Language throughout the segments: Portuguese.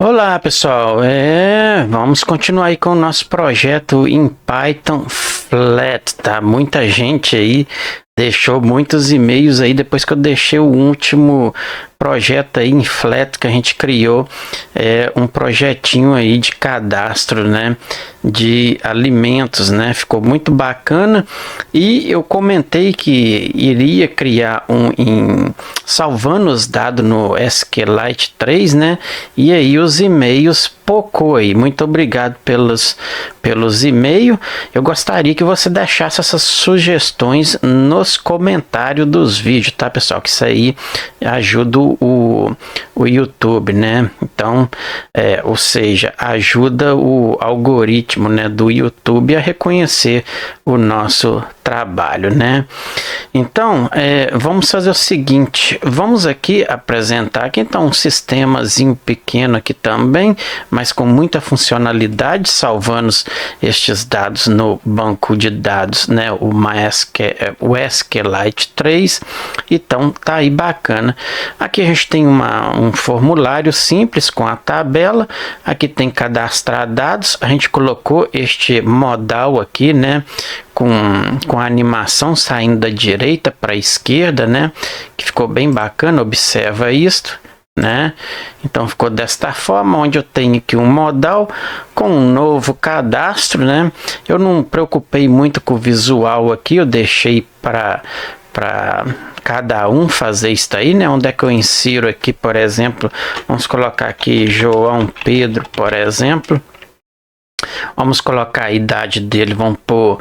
Olá pessoal, vamos continuar aí com o nosso projeto em Python Flat, tá? Muita gente aí deixou muitos e-mails aí depois que eu deixei o último projeto aí em Flat que a gente criou, um projetinho aí de cadastro, né, de alimentos, né? Ficou muito bacana e eu comentei que iria criar salvando os dados no SQLite 3, né? E aí os e-mails pocou aí. Muito obrigado pelos e-mails. Eu gostaria que você deixasse essas sugestões nos comentários dos vídeos, tá, pessoal? Que isso aí ajuda o YouTube, né? Então, ou seja, ajuda o algoritmo, né, do YouTube a reconhecer o nosso trabalho, né? Então, vamos fazer o seguinte, vamos aqui apresentar aqui então um sistemazinho pequeno aqui também, mas com muita funcionalidade, salvando estes dados no banco de dados, né, o SQLite 3. Então tá aí bacana. Aqui a gente tem um formulário simples com a tabela, aqui tem cadastrar dados, a gente colocou este modal aqui, né, com a animação saindo da direita para a esquerda, né, que ficou bem bacana. Observa isto, né? Então ficou desta forma, onde eu tenho aqui um modal com um novo cadastro, né? Eu não preocupei muito com o visual aqui, eu deixei para cada um fazer isso aí, né? Onde é que eu insiro aqui, por exemplo, vamos colocar aqui João Pedro, por exemplo. Vamos colocar a idade dele, vamos pôr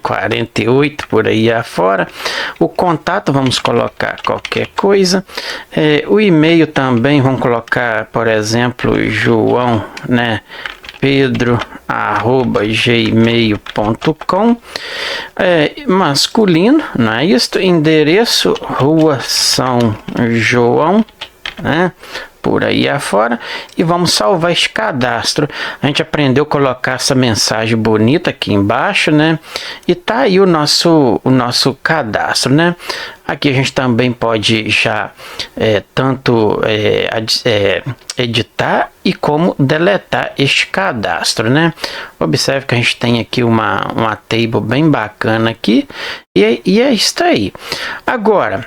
48 por aí afora. O contato vamos colocar qualquer coisa. O e-mail também vamos colocar, por exemplo, João, né, pedro@gmail.com. Masculino, não é isso? Endereço Rua São João, né, por aí afora, e vamos salvar este cadastro. A gente aprendeu a colocar essa mensagem bonita aqui embaixo, né? E tá aí o nosso cadastro, né? Aqui a gente também pode já tanto editar e como deletar este cadastro, né? Observe que a gente tem aqui uma table bem bacana aqui, e é isso aí. Agora,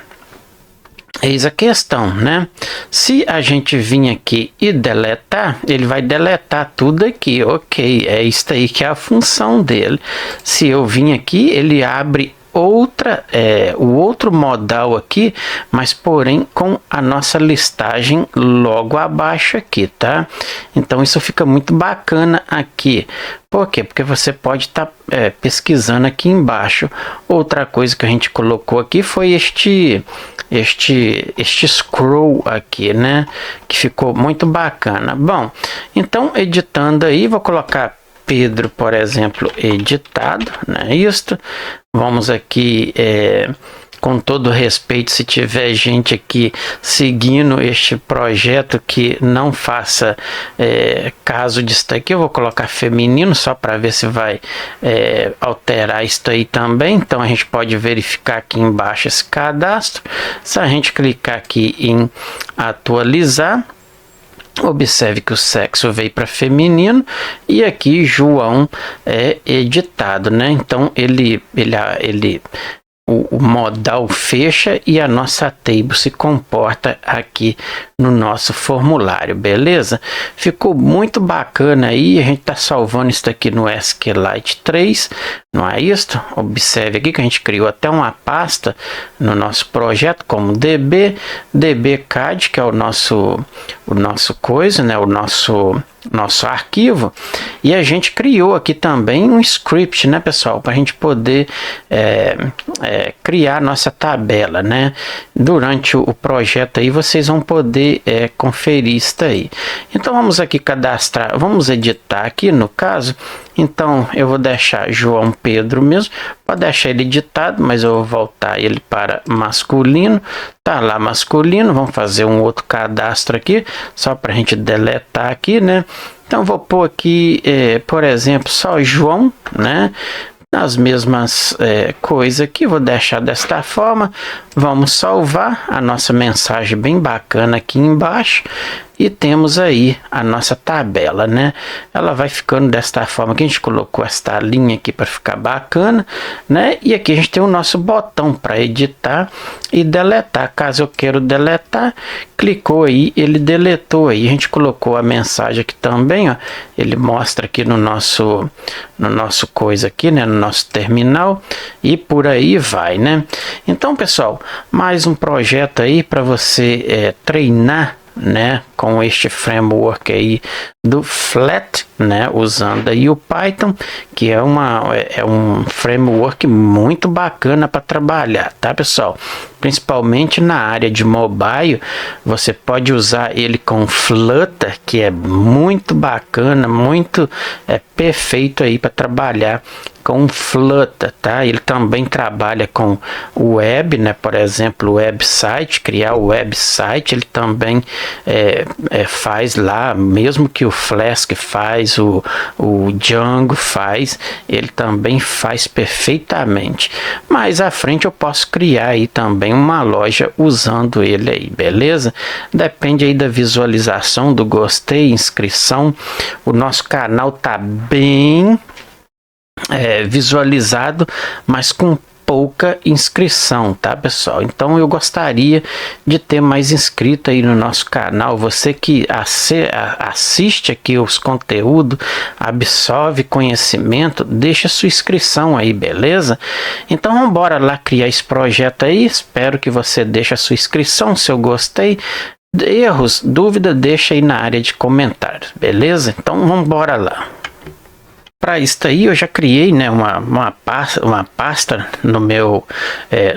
eis a questão, né? Se a gente vir aqui e deletar, ele vai deletar tudo aqui, ok? É isso aí que é a função dele. Se eu vim aqui, ele abre o outro modal aqui, mas porém com a nossa listagem logo abaixo aqui, tá? Então isso fica muito bacana aqui. Por quê? Porque você pode estar pesquisando aqui embaixo. Outra coisa que a gente colocou aqui foi este scroll aqui, né? Que ficou muito bacana. Bom, então editando aí, vou colocar Pedro, por exemplo, editado, né? Isto. Vamos aqui, com todo respeito, se tiver gente aqui seguindo este projeto que não faça caso disso aqui, eu vou colocar feminino só para ver se vai alterar isso aí também. Então a gente pode verificar aqui embaixo esse cadastro. Se a gente clicar aqui em atualizar, observe que o sexo veio para feminino e aqui João é editado, né? Então o modal fecha e a nossa table se comporta aqui no nosso formulário, beleza? Ficou muito bacana aí, a gente tá salvando isso aqui no SQLite 3, não é isso? Observe aqui que a gente criou até uma pasta no nosso projeto como dbcad, que é o nosso coisa, né? O nosso arquivo, e a gente criou aqui também um script, né, pessoal, para a gente poder criar nossa tabela, né? Durante o projeto aí vocês vão poder conferir isso aí. Então vamos aqui cadastrar, vamos editar aqui no caso. Então eu vou deixar João Pedro mesmo, pode deixar ele editado, mas eu vou voltar ele para masculino. Tá lá masculino, vamos fazer um outro cadastro aqui, só para a gente deletar aqui, né? Então vou pôr aqui, por exemplo, só João, né? nas mesmas coisas aqui. Vou deixar desta forma. Vamos salvar a nossa mensagem bem bacana aqui embaixo. E temos aí a nossa tabela, né? Ela vai ficando desta forma que a gente colocou esta linha aqui para ficar bacana, né? E aqui a gente tem o nosso botão para editar e deletar. Caso eu queira deletar, clicou aí, ele deletou aí. A gente colocou a mensagem aqui também, ó. Ele mostra aqui no nosso coisa aqui, né? No nosso terminal e por aí vai, né? Então, pessoal, mais um projeto aí para você treinar, né, com este framework aí do Flat, né, usando aí o Python, que é um framework muito bacana para trabalhar, tá, pessoal? Principalmente na área de mobile, você pode usar ele com Flutter, que é muito bacana, muito perfeito aí para trabalhar com Flutter, tá? Ele também trabalha com o web, né? Por exemplo, o website, criar o website, ele também faz lá, mesmo que o Flask faz, o Django faz, ele também faz perfeitamente. Mais à frente eu posso criar aí também uma loja usando ele aí, beleza? Depende aí da visualização, do gostei, inscrição. O nosso canal tá bem visualizado, mas com pouca inscrição, tá, pessoal? Então eu gostaria de ter mais inscrito aí no nosso canal. Você que assiste aqui os conteúdos, absorve conhecimento, deixa sua inscrição aí, beleza? Então vamos embora lá criar esse projeto aí. Espero que você deixe a sua inscrição, se eu gostei. Erros, dúvida, deixa aí na área de comentários, beleza? Então vamos embora lá. Para isso aí eu já criei, né, uma pasta no meu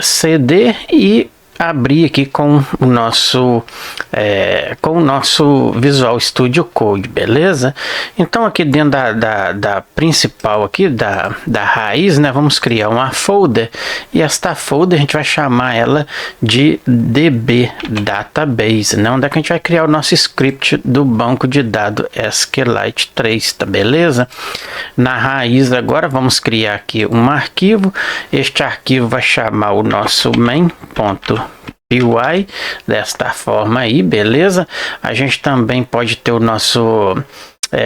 CD e abri aqui com o nosso Visual Studio Code, beleza? Então aqui dentro da principal aqui da raiz, né, vamos criar uma folder e esta folder a gente vai chamar ela de DB Database, né, onde é que a gente vai criar o nosso script do banco de dados SQLite 3, tá beleza? Na raiz agora vamos criar aqui um arquivo. Este arquivo vai chamar o nosso main.py desta forma aí, beleza? A gente também pode ter o nosso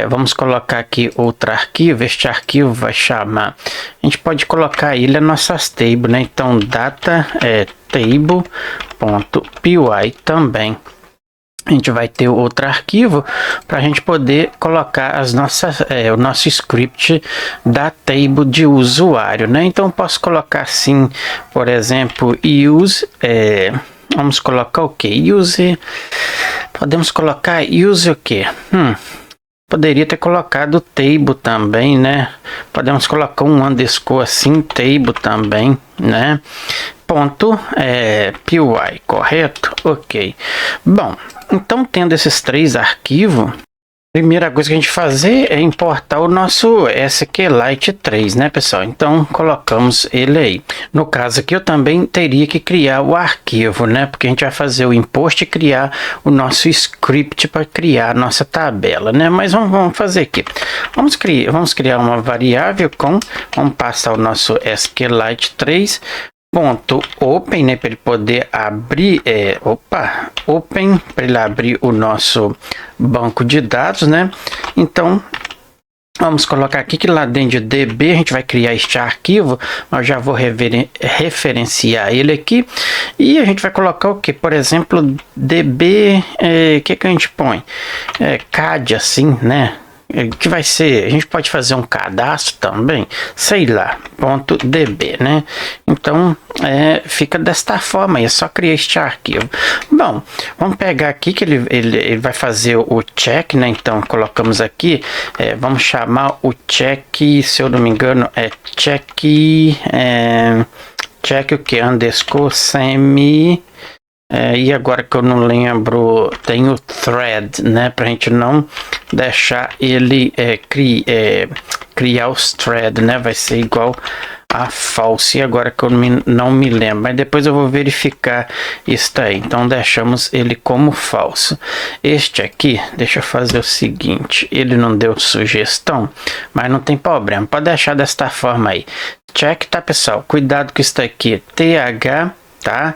vamos colocar aqui outro arquivo. Este arquivo vai chamar, a gente pode colocar ele as nossas tables, né? Então data table.py também. A gente vai ter outro arquivo para a gente poder colocar as nossas, o nosso script da table de usuário, né? Então posso colocar assim, por exemplo, use, vamos colocar o que? Use, podemos colocar use o que? Poderia ter colocado table também, né? Podemos colocar um underscore assim, table também, né? Ponto py, correto? Ok. Bom, então tendo esses três arquivos, a primeira coisa que a gente fazer é importar o nosso SQLite 3, né, pessoal? Então colocamos ele aí. No caso aqui eu também teria que criar o arquivo, né? Porque a gente vai fazer o import e criar o nosso script para criar a nossa tabela, né? Mas vamos fazer aqui. Vamos criar uma variável vamos passar o nosso SQLite 3 ponto open, né, para ele poder abrir, open, para ele abrir o nosso banco de dados, né? Então vamos colocar aqui que lá dentro de DB a gente vai criar este arquivo. Eu já vou referenciar ele aqui e a gente vai colocar o que? Por exemplo, DB, que a gente põe? CAD assim, né? Que vai ser, a gente pode fazer um cadastro também, sei lá, .db, né? Então fica desta forma aí, é só criar este arquivo. Bom, vamos pegar aqui que ele vai fazer o check, né? Então colocamos aqui, vamos chamar o check, se eu não me engano check o que? Underscore semi. E agora que eu não lembro, tem o thread, né? Pra gente não deixar ele criar os thread, né? Vai ser igual a false. E agora que eu não me lembro, mas depois eu vou verificar isso aí. Então deixamos ele como falso. Este aqui, deixa eu fazer o seguinte, ele não deu sugestão, mas não tem problema, pode deixar desta forma aí. check, tá, pessoal? Cuidado com isso aqui, TH, tá?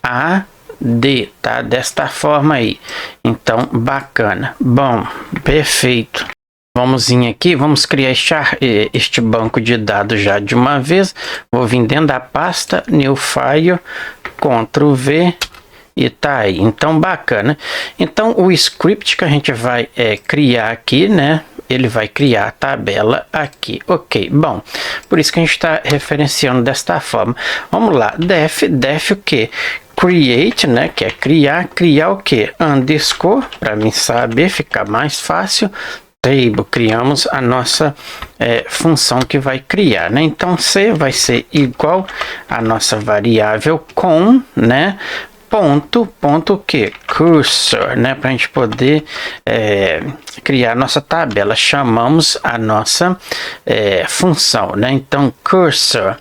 RAD, tá? Desta forma aí. Então, bacana. Bom, perfeito. Vamos vir aqui, vamos criar este banco de dados já de uma vez. Vou vir dentro da pasta, New File, Ctrl V e tá aí. Então, bacana. Então, o script que a gente vai criar aqui, né? Ele vai criar a tabela aqui. Ok, bom, por isso que a gente está referenciando desta forma. Vamos lá, def o que? Create, né? Que é criar o que? Underscore, para mim saber, ficar mais fácil. Table, criamos a nossa função que vai criar, né? Então, C vai ser igual a nossa variável com, né? Ponto que? Cursor, né? Para a gente poder criar nossa tabela. Chamamos a nossa função, né? Então, cursor.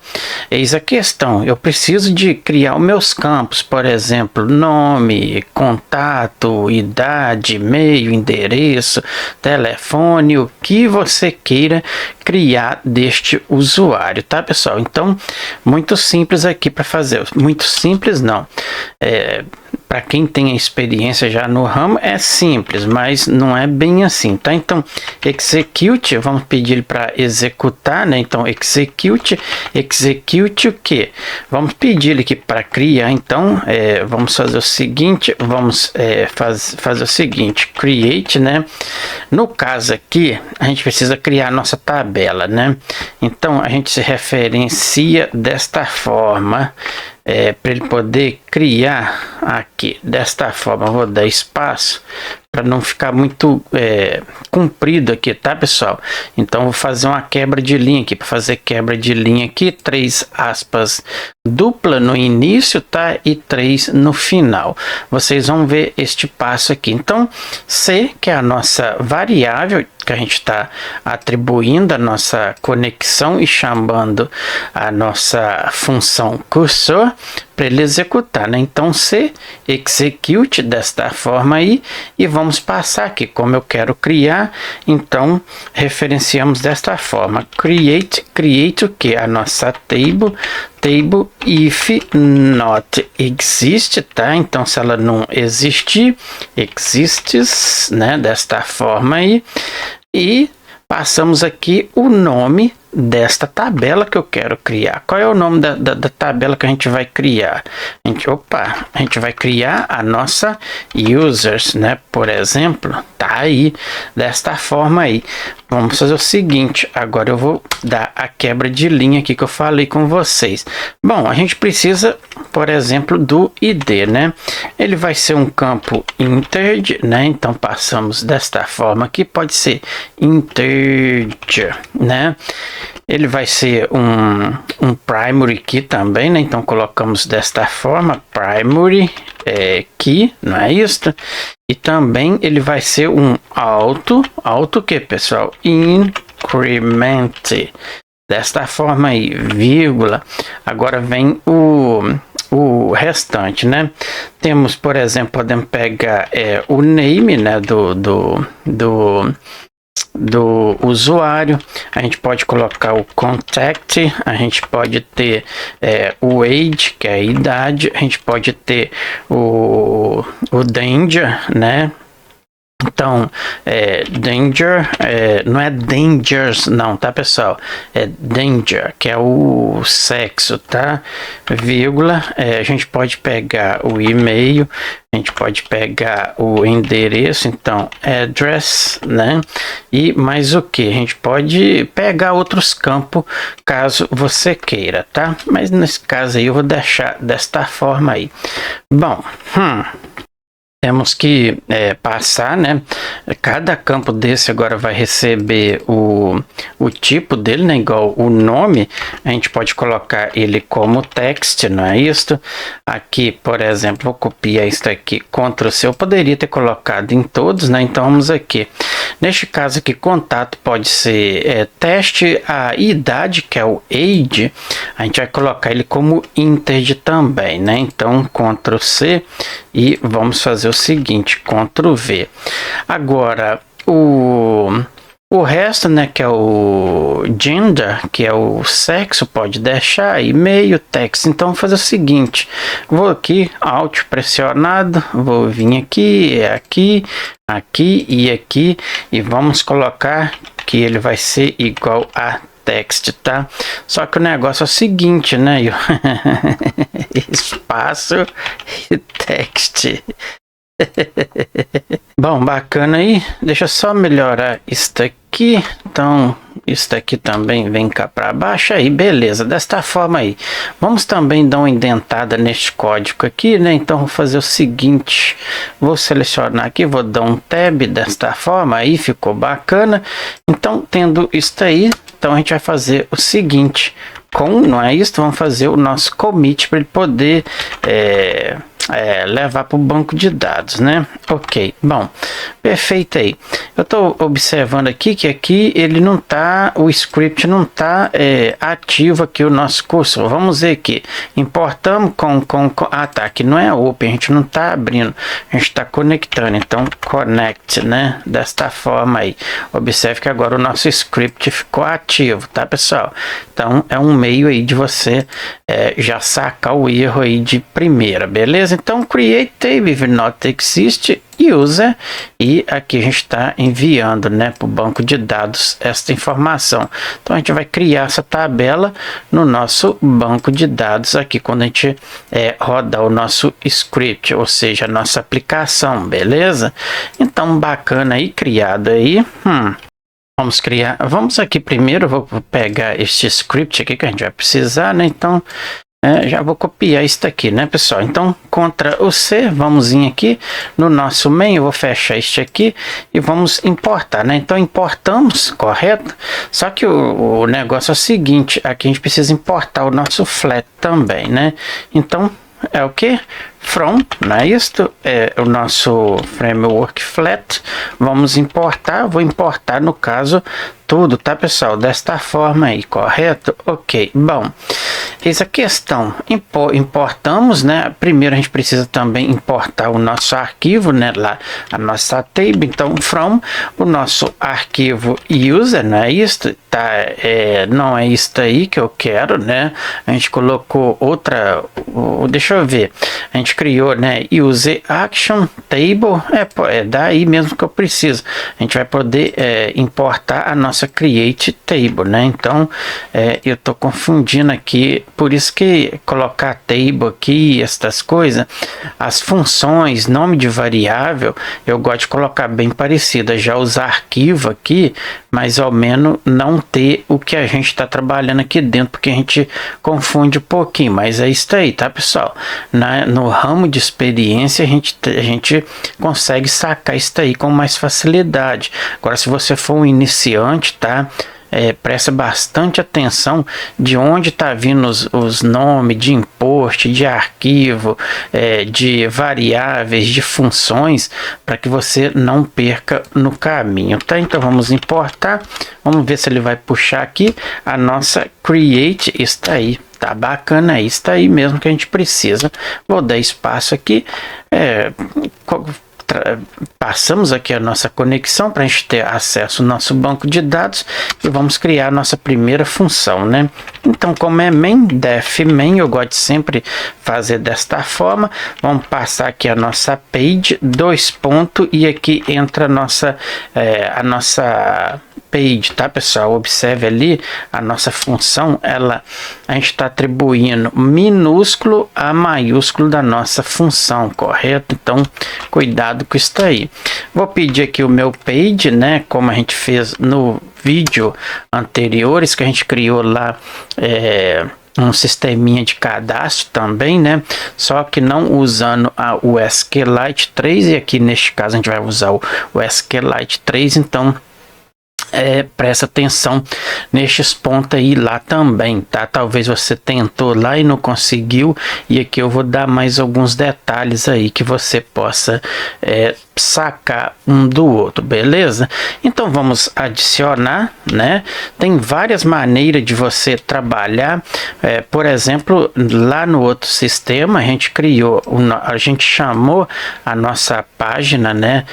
Eis a questão. Eu preciso de criar os meus campos, por exemplo, nome, contato, idade, e-mail, endereço, telefone, o que você queira criar deste usuário, tá, pessoal? Então, muito simples aqui para fazer. Muito simples não. Para quem tem experiência já no ramo é simples, mas não é bem assim, tá? Então, execute, vamos pedir para executar, né? Então, execute o que? Vamos pedir ele aqui para criar. Então, vamos fazer o seguinte, vamos fazer o seguinte, create, né? No caso aqui, a gente precisa criar a nossa tabela, né? Então, a gente se referencia desta forma. Para ele poder criar aqui desta forma. Eu vou dar espaço para não ficar muito comprido aqui, tá, pessoal? Então vou fazer uma quebra de linha aqui. Para fazer quebra de linha aqui, 3 aspas dupla no início, tá? E 3 no final. Vocês vão ver este passo aqui. Então, C, que é a nossa variável que a gente está atribuindo a nossa conexão e chamando a nossa função cursor para ele executar, né? Então, C, execute desta forma aí, e vamos passar aqui como eu quero criar. Então, referenciamos desta forma, create o que? A nossa table if not exist, tá? Então, se ela não existir, exists, né? Desta forma aí, e passamos aqui o nome desta tabela que eu quero criar. Qual é o nome da tabela que a gente vai criar? A gente vai criar a nossa users, né? Por exemplo, tá aí, desta forma aí. Vamos fazer o seguinte, agora eu vou dar a quebra de linha aqui que eu falei com vocês. Bom, a gente precisa, por exemplo, do ID, né? Ele vai ser um campo integer, né? Então, passamos desta forma aqui, pode ser integer, né? Ele vai ser um primary key também, né? Então, colocamos desta forma, primary key, não é isso? E também ele vai ser um auto que, pessoal? Increment. Desta forma aí, vírgula. Agora vem o restante, né? Temos, por exemplo, podemos pegar o name, né? Do usuário. A gente pode colocar o contact, a gente pode ter o age, que é a idade, a gente pode ter o danger, né? Então, danger, não é dangers não, tá, pessoal? É danger, que é o sexo, tá? Vírgula, a gente pode pegar o e-mail, a gente pode pegar o endereço, então, address, né? E mais o que? A gente pode pegar outros campos, caso você queira, tá? Mas nesse caso aí eu vou deixar desta forma aí. Bom, temos que passar, né? Cada campo desse agora vai receber o tipo dele, né? Igual o nome, a gente pode colocar ele como text, não é isso? Aqui, por exemplo, vou copiar isso aqui, Ctrl C, eu poderia ter colocado em todos, né? Então vamos aqui. Neste caso aqui, contato pode ser teste, a idade, que é o age, a gente vai colocar ele como integer também, né? Então, Ctrl C e vamos fazer o seguinte, Ctrl V. Agora, o O resto, né, que é o gender, que é o sexo, pode deixar, e-mail, text. Então, vou fazer o seguinte, vou aqui, Alt pressionado, vou vir aqui, aqui, aqui e aqui, e vamos colocar que ele vai ser igual a text, tá? Só que o negócio é o seguinte, né? Espaço e text. Bom, bacana aí. Deixa eu só melhorar isso aqui. Então, isso aqui também vem cá para baixo. Aí, beleza. Desta forma aí. Vamos também dar uma indentada neste código aqui, né? Então, vou fazer o seguinte. Vou selecionar aqui, vou dar um tab desta forma. Aí, ficou bacana. Então, tendo isso aí, então a gente vai fazer o seguinte. Não é isso? Vamos fazer o nosso commit para ele poder levar para o banco de dados, né? Ok, bom, perfeito aí. Eu estou observando aqui que aqui ele não tá, o script não tá ativo aqui o nosso curso. Vamos ver aqui, importamos tá, aqui não é open, a gente não tá abrindo, a gente está conectando, então connect, né? Desta forma aí. Observe que agora o nosso script ficou ativo, tá, pessoal? Então é um meio aí de você já sacar o erro aí de primeira, beleza? Então create table if not exist user, e aqui a gente está enviando, né, para o banco de dados esta informação. Então a gente vai criar essa tabela no nosso banco de dados aqui quando a gente rodar o nosso script, ou seja, a nossa aplicação, beleza? Então bacana aí, criado aí. Vamos criar, vamos aqui primeiro, vou pegar este script aqui que a gente vai precisar, né? Então já vou copiar isso aqui, né, pessoal? Então, Ctrl o C, vamos vir aqui no nosso main, eu vou fechar este aqui e vamos importar, né? Então, importamos, correto? Só que o negócio é o seguinte, aqui a gente precisa importar o nosso flat também, né? Então, é o que? From, não é isso? É o nosso framework flat. Vamos importar, vou importar no caso tudo, tá, pessoal? Desta forma aí, correto? Ok, bom. Eis a questão, importamos, né? Primeiro a gente precisa também importar o nosso arquivo, né? Lá, a nossa table, então from, o nosso arquivo user, não é isso? Tá, não é isso aí que eu quero, né? A gente colocou outra, deixa eu ver, a gente criou, né? User action table, daí mesmo que eu preciso. A gente vai poder importar a nossa create table, né? Então, eu tô confundindo aqui, por isso que colocar table aqui, estas coisas, as funções, nome de variável, eu gosto de colocar bem parecida. Já os arquivos aqui, mais ou menos, não ter o que a gente está trabalhando aqui dentro, porque a gente confunde um pouquinho, mas é isso aí, tá, pessoal? No ramo de experiência, a gente consegue sacar isso aí com mais facilidade. Agora, se você for um iniciante, tá? Presta bastante atenção de onde está vindo os nomes de import, de arquivo, de variáveis, de funções, para que você não perca no caminho, tá? Então vamos importar, vamos ver se ele vai puxar aqui a nossa create, está aí. Tá bacana, está aí mesmo que a gente precisa. Vou dar espaço aqui, passamos aqui a nossa conexão para a gente ter acesso ao nosso banco de dados e vamos criar a nossa primeira função, né? Então, como é main, def main, eu gosto de sempre fazer desta forma. Vamos passar aqui a nossa page, dois pontos, e aqui entra a nossa page, tá, pessoal? Observe ali a nossa função, a gente está atribuindo minúsculo a maiúsculo da nossa função, correto? Então, cuidado com isso aí. Vou pedir aqui o meu page, né? Como a gente fez no vídeo anteriores, que a gente criou lá um sisteminha de cadastro também, né? Só que não usando o SQLite 3, e aqui neste caso a gente vai usar o SQLite 3, então presta atenção nestes pontos aí lá também, tá? Talvez você tentou lá e não conseguiu, e aqui eu vou dar mais alguns detalhes aí que você possa sacar um do outro, beleza? Então vamos adicionar, né? Tem várias maneiras de você trabalhar, por exemplo, lá no outro sistema a gente a gente chamou a nossa página, né,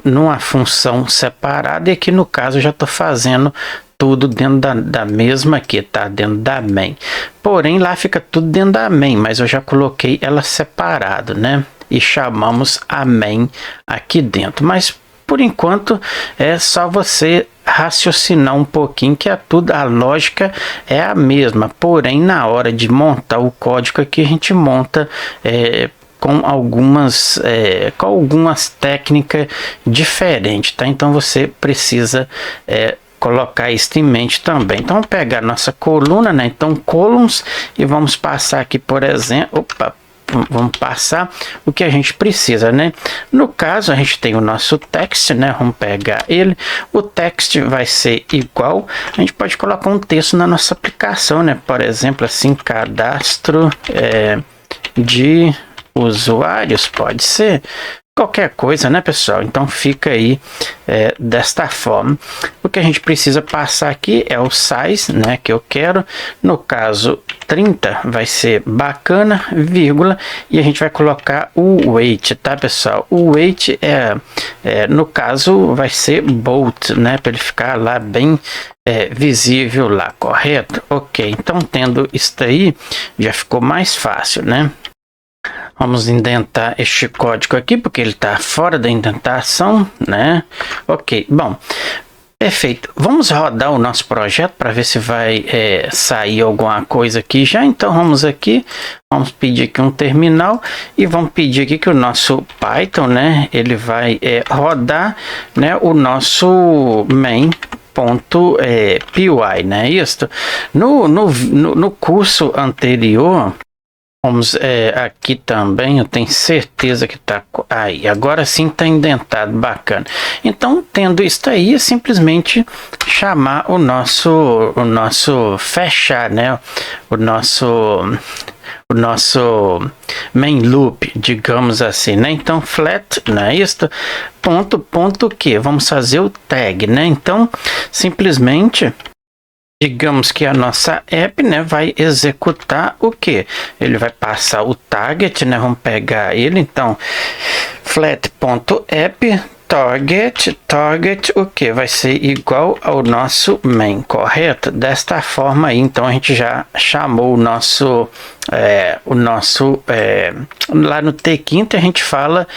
numa função separada, e aqui no caso já estou fazendo tudo dentro da mesma aqui, tá? Dentro da main. Porém, lá fica tudo dentro da main, mas eu já coloquei ela separado, né? E chamamos a main aqui dentro. Mas, por enquanto, é só você raciocinar um pouquinho que a lógica é a mesma. Porém, na hora de montar o código aqui, a gente monta com algumas técnicas diferentes, tá? Então, você precisa colocar isso em mente também. Então, vamos pegar nossa coluna, né? Então, columns, e vamos passar aqui, por exemplo, vamos passar o que a gente precisa, né? No caso, a gente tem o nosso text, né? Vamos pegar ele. O text vai ser igual. A gente pode colocar um texto na nossa aplicação, né? Por exemplo, assim, cadastro de usuários, pode ser qualquer coisa, né, pessoal? Então fica aí desta forma. O que a gente precisa passar aqui é o size, né, que eu quero. No caso, 30 vai ser bacana, vírgula, e a gente vai colocar o weight, tá, pessoal? O weight no caso vai ser bold, né, para ele ficar lá bem visível lá, correto? Ok, então tendo isso aí já ficou mais fácil, né? Vamos indentar este código aqui, porque ele está fora da indentação, né? Ok, bom, perfeito. Vamos rodar o nosso projeto para ver se vai sair alguma coisa aqui já. Então, vamos aqui, vamos pedir aqui um terminal e vamos pedir aqui que o nosso Python, né? Ele vai rodar, né, o nosso main.py, né? Isso. No curso anterior, vamos aqui também, eu tenho certeza que tá aí, agora sim tá indentado, bacana. Então, tendo isso aí, é simplesmente chamar o nosso fechar, né, o nosso main loop, digamos assim, né? Então, flat, né, isso, ponto que vamos fazer o tag, né? Então, simplesmente, digamos que a nossa app, né, vai executar o que? Ele vai passar o target, né? Vamos pegar ele, então, flat.app target o que? Vai ser igual ao nosso main, correto? Desta forma aí, então a gente já chamou o nosso lá no T-Quinto a gente fala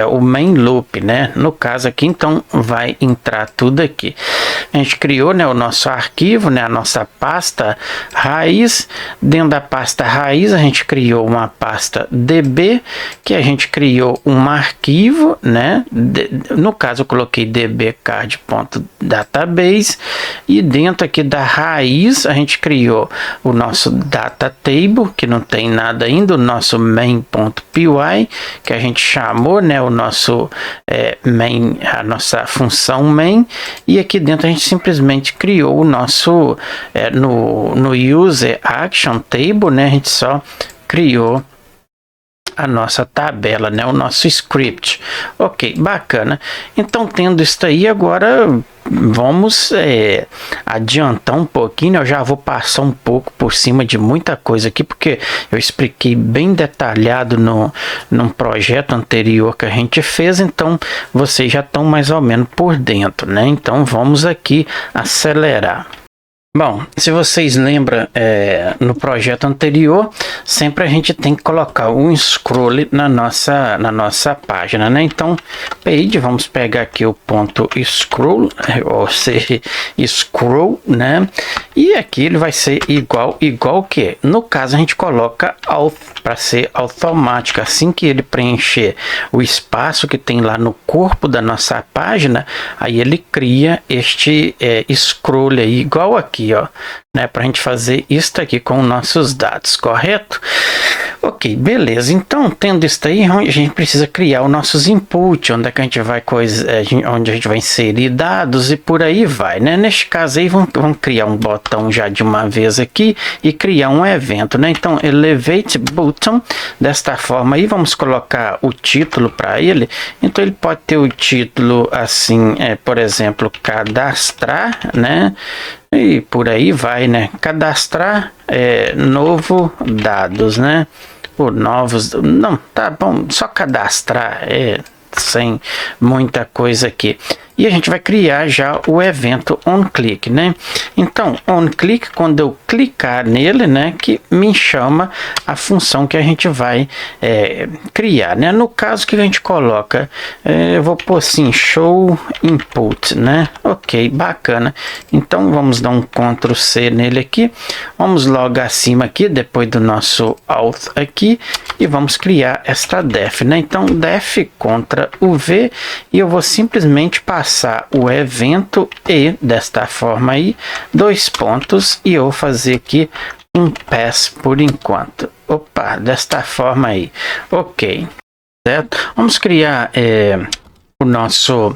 o main loop, né? No caso aqui, então vai entrar tudo aqui. A gente criou, né, o nosso arquivo, né, a nossa pasta raiz. Dentro da pasta raiz a gente criou uma pasta db, que a gente criou um arquivo, né? No caso eu coloquei dbcard.database, e dentro aqui da raiz a gente criou o nosso data table, que não tem nada ainda, o nosso main.py, que a gente chamou, né, o nosso main, a nossa função main, e aqui dentro a gente simplesmente criou o nosso no user action table, né, a gente só criou a nossa tabela, né, o nosso script. Ok, bacana. Então, tendo isso aí, agora vamos adiantar um pouquinho. Eu já vou passar um pouco por cima de muita coisa aqui, porque eu expliquei bem detalhado num projeto anterior que a gente fez, então vocês já estão mais ou menos por dentro, né? Então vamos aqui acelerar. Bom, se vocês lembram, no projeto anterior, sempre a gente tem que colocar um scroll na nossa página, né? Então, page, vamos pegar aqui o ponto scroll, ou seja, scroll, né? E aqui ele vai ser igual que, no caso, a gente coloca para ser automático. Assim que ele preencher o espaço que tem lá no corpo da nossa página, aí ele cria este scroll aí, igual aqui, ó, né, para a gente fazer isso aqui com nossos dados, correto? Ok, beleza. Então, tendo isso aí, a gente precisa criar os nossos inputs, onde é que a gente vai onde a gente vai inserir dados e por aí vai, né? Neste caso aí, vamos criar um botão já de uma vez aqui e criar um evento, né? Então, elevate button, desta forma aí, vamos colocar o título para ele. Então, ele pode ter o título assim, por exemplo, cadastrar, né? E por aí vai, né? Cadastrar novo dados, né? Por novos, não, tá bom, só cadastrar, sem muita coisa aqui. e a gente vai criar já o evento onClick, né? Então, onClick, quando eu clicar nele, né, que me chama a função que a gente vai criar, né? No caso que a gente coloca, eu vou pôr assim, show input, né? Ok, bacana. Então, vamos dar um Ctrl C nele aqui, vamos logo acima aqui, depois do nosso auth aqui, e vamos criar esta def, né? Então, def contra o V, e eu vou simplesmente passar o evento e desta forma aí, 2 pontos, e eu vou fazer aqui um pass por enquanto. Opa, desta forma aí. Ok, certo? Vamos criar o nosso...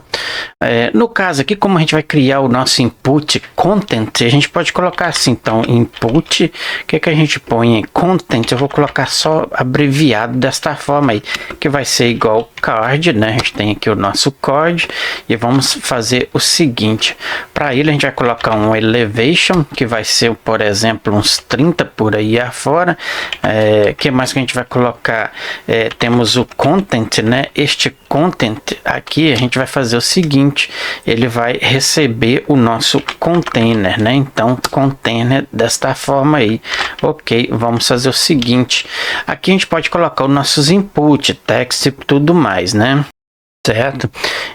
no caso aqui, como a gente vai criar o nosso input content, a gente pode colocar assim, então, input, o que a gente põe em content? Eu vou colocar só abreviado desta forma aí, que vai ser igual card, né? A gente tem aqui o nosso card, e vamos fazer o seguinte, para ele a gente vai colocar um elevation, que vai ser, por exemplo, uns 30 por aí afora. Que mais que a gente vai colocar? Temos o content, né? Este content aqui, a gente vai fazer o seguinte, ele vai receber o nosso container, né? Então, container desta forma aí. Ok, vamos fazer o seguinte, aqui a gente pode colocar os nossos input, text e tudo mais, né? Certo?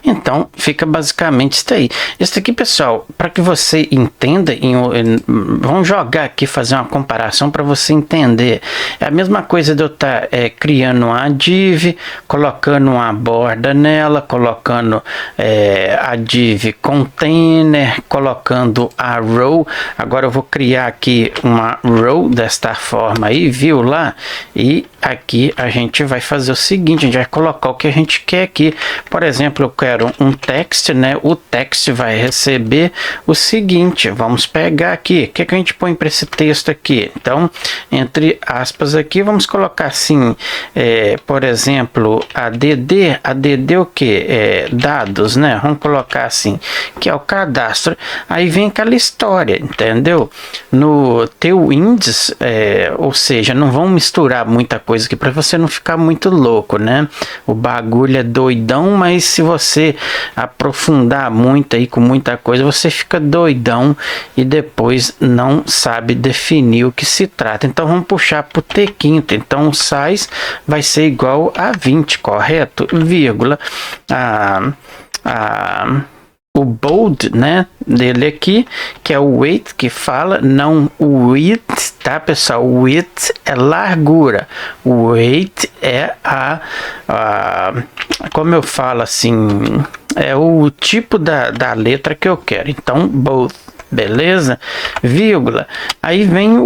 Então, fica basicamente isso aí. Isso aqui, pessoal, para que você entenda, vamos jogar aqui, fazer uma comparação para você entender. É a mesma coisa de eu estar criando uma div, colocando uma borda nela, colocando a div container, colocando a row. Agora eu vou criar aqui uma row desta forma aí, viu lá? E aqui a gente vai fazer o seguinte, a gente vai colocar o que a gente quer aqui. Por exemplo, eu quero um text, né? O text vai receber o seguinte, vamos pegar aqui, o que a gente põe para esse texto aqui? Então, entre aspas aqui, vamos colocar assim, por exemplo, ADD o que? Dados, né? Vamos colocar assim, que é o cadastro. Aí vem aquela história, entendeu? No teu índice, ou seja, não vão misturar muita coisa aqui para você não ficar muito louco, né? O bagulho é doidão, mas se você aprofundar muito aí com muita coisa, você fica doidão e depois não sabe definir o que se trata. Então vamos puxar para o T5, então o size vai ser igual a 20, correto? Vírgula, o bold, né, dele aqui, que é o weight que fala, não o width, tá, pessoal? O width é largura, o weight é como eu falo assim, é o tipo da letra que eu quero. Então, both, beleza? Vírgula, aí vem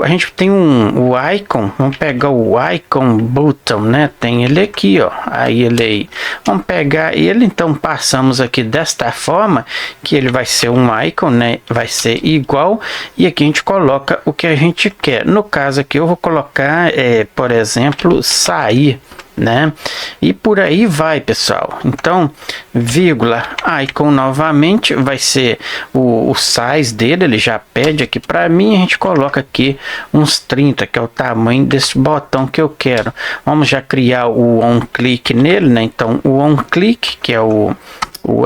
a gente tem o icon, vamos pegar o icon button, né? Tem ele aqui, ó, aí ele aí, vamos pegar ele, então passamos aqui desta forma, que ele vai ser um icon, né? Vai ser igual, e aqui a gente coloca o que a gente quer. No caso aqui eu vou colocar, por exemplo, sair, né? E por aí vai, pessoal. Então, vírgula, icon novamente vai ser o size dele, ele já pede aqui para mim, a gente coloca aqui uns 30, que é o tamanho desse botão que eu quero. Vamos já criar o onClick nele, né? Então, o onClick, que é o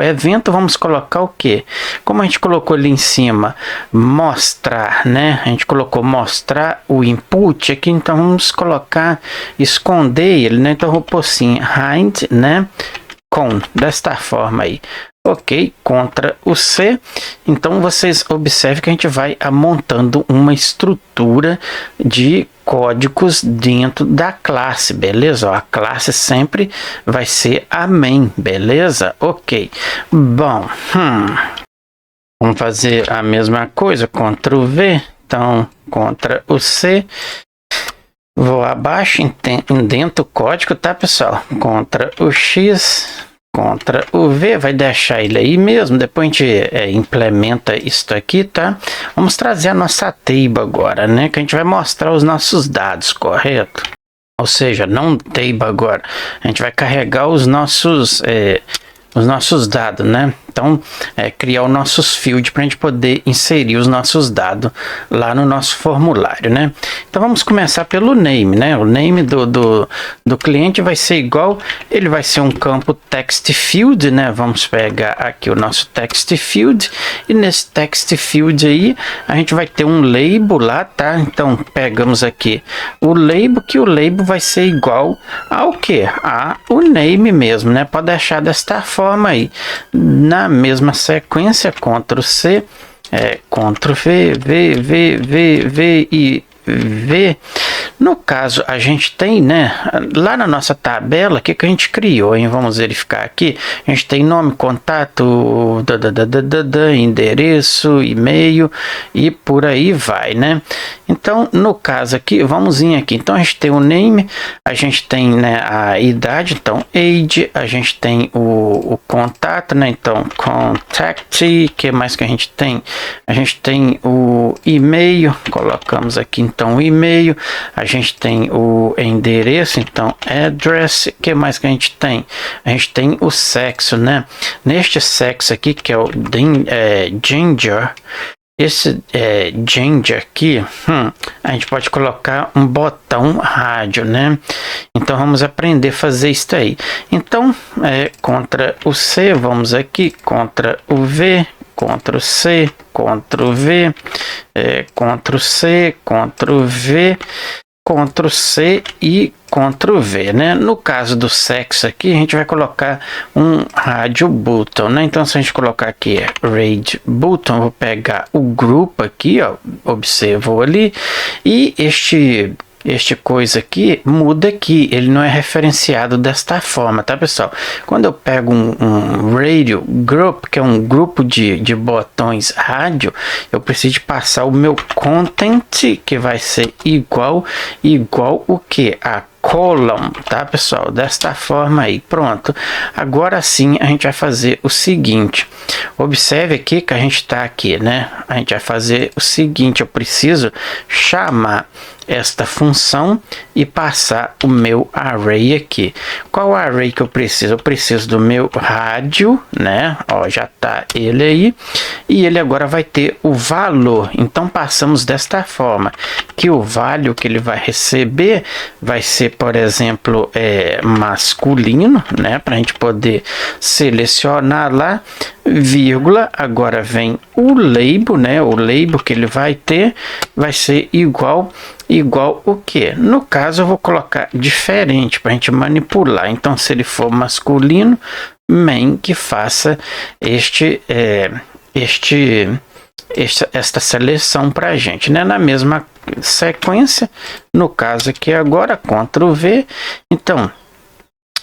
evento, vamos colocar o que? Como a gente colocou ali em cima, mostrar, né? A gente colocou mostrar o input aqui, então vamos colocar, esconder ele, né? Então eu vou pôr assim, hide, né? Com, desta forma aí. Ok, Ctrl o C. Então vocês observem que a gente vai montando uma estrutura de códigos dentro da classe, beleza? Ó, a classe sempre vai ser a main, beleza? Ok, bom, vamos fazer a mesma coisa, Ctrl V, então Ctrl o C. Vou abaixo, dentro do código, tá, pessoal? Ctrl o X, Ctrl o V, vai deixar ele aí mesmo, depois a gente implementa isso aqui, tá? Vamos trazer a nossa table agora, né? Que a gente vai mostrar os nossos dados, correto? Ou seja, não table agora, a gente vai carregar os nossos dados, né? Então, criar os nossos fields para a gente poder inserir os nossos dados lá no nosso formulário, né? Então, vamos começar pelo name, né? O name do cliente vai ser igual, ele vai ser um campo text field, né? Vamos pegar aqui o nosso text field e nesse text field aí a gente vai ter um label lá, tá? Então, pegamos aqui o label, que o label vai ser igual ao que? A o name mesmo, né? Pode deixar desta forma aí. Na mesma sequência, Ctrl C, Ctrl V e V. No caso, a gente tem, né, lá na nossa tabela, o que a gente criou, hein? Vamos verificar aqui. A gente tem nome, contato, endereço, e-mail e por aí vai, né? Então, no caso aqui, vamos vir aqui. Então, a gente tem o name, a gente tem, né, a idade, então, age, a gente tem o contato, né? Então, contact, que mais que a gente tem? A gente tem o e-mail, colocamos aqui, então, o e-mail. A gente tem o endereço, então address. Que mais que a gente tem? A gente tem o sexo, né? Neste sexo aqui, que é o gender, esse gender aqui, a gente pode colocar um botão rádio, né? Então vamos aprender a fazer isso aí. Então, contra o C, vamos aqui, contra o V, Ctrl C, Ctrl V, Ctrl C, Ctrl V, Ctrl C e Ctrl V, né? No caso do sexo aqui, a gente vai colocar um radio button, né? Então, se a gente colocar aqui radio button, vou pegar o grupo aqui, ó, observo ali, e este coisa aqui muda aqui, ele não é referenciado desta forma, tá, pessoal? Quando eu pego um radio group, que é um grupo de botões rádio, eu preciso passar o meu content, que vai ser igual o que? A column, tá, pessoal? Desta forma aí, pronto. Agora sim a gente vai fazer o seguinte, observe aqui que a gente está aqui, né? A gente vai fazer o seguinte, eu preciso chamar esta função e passar o meu array aqui. Qual array que eu preciso? Eu preciso do meu rádio, né? Ó, já tá ele aí, e ele agora vai ter o valor. Então passamos desta forma, que o value que ele vai receber vai ser, por exemplo, masculino, né? Para a gente poder selecionar lá, vírgula, agora vem o label, né? O label que ele vai ter vai ser igual o que? No caso eu vou colocar diferente para a gente manipular. Então, se ele for masculino, main que faça esta seleção para a gente, né? Na mesma sequência, no caso aqui agora, Ctrl V. Então,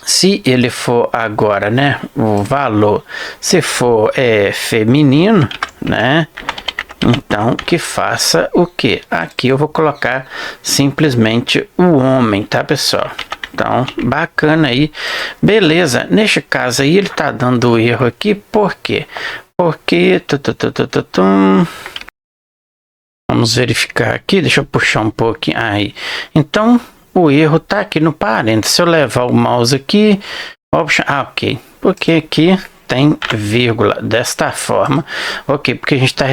se ele for agora, né, o valor, se for feminino, né, então que faça o que? Aqui eu vou colocar simplesmente o homem, tá, pessoal? Então, bacana aí. Beleza, neste caso aí ele tá dando erro aqui, por quê? Porque vamos verificar aqui, deixa eu puxar um pouquinho aí. Então, o erro tá aqui no parênteses. Se eu levar o mouse aqui, ok, porque aqui tem vírgula desta forma, ok, porque a gente está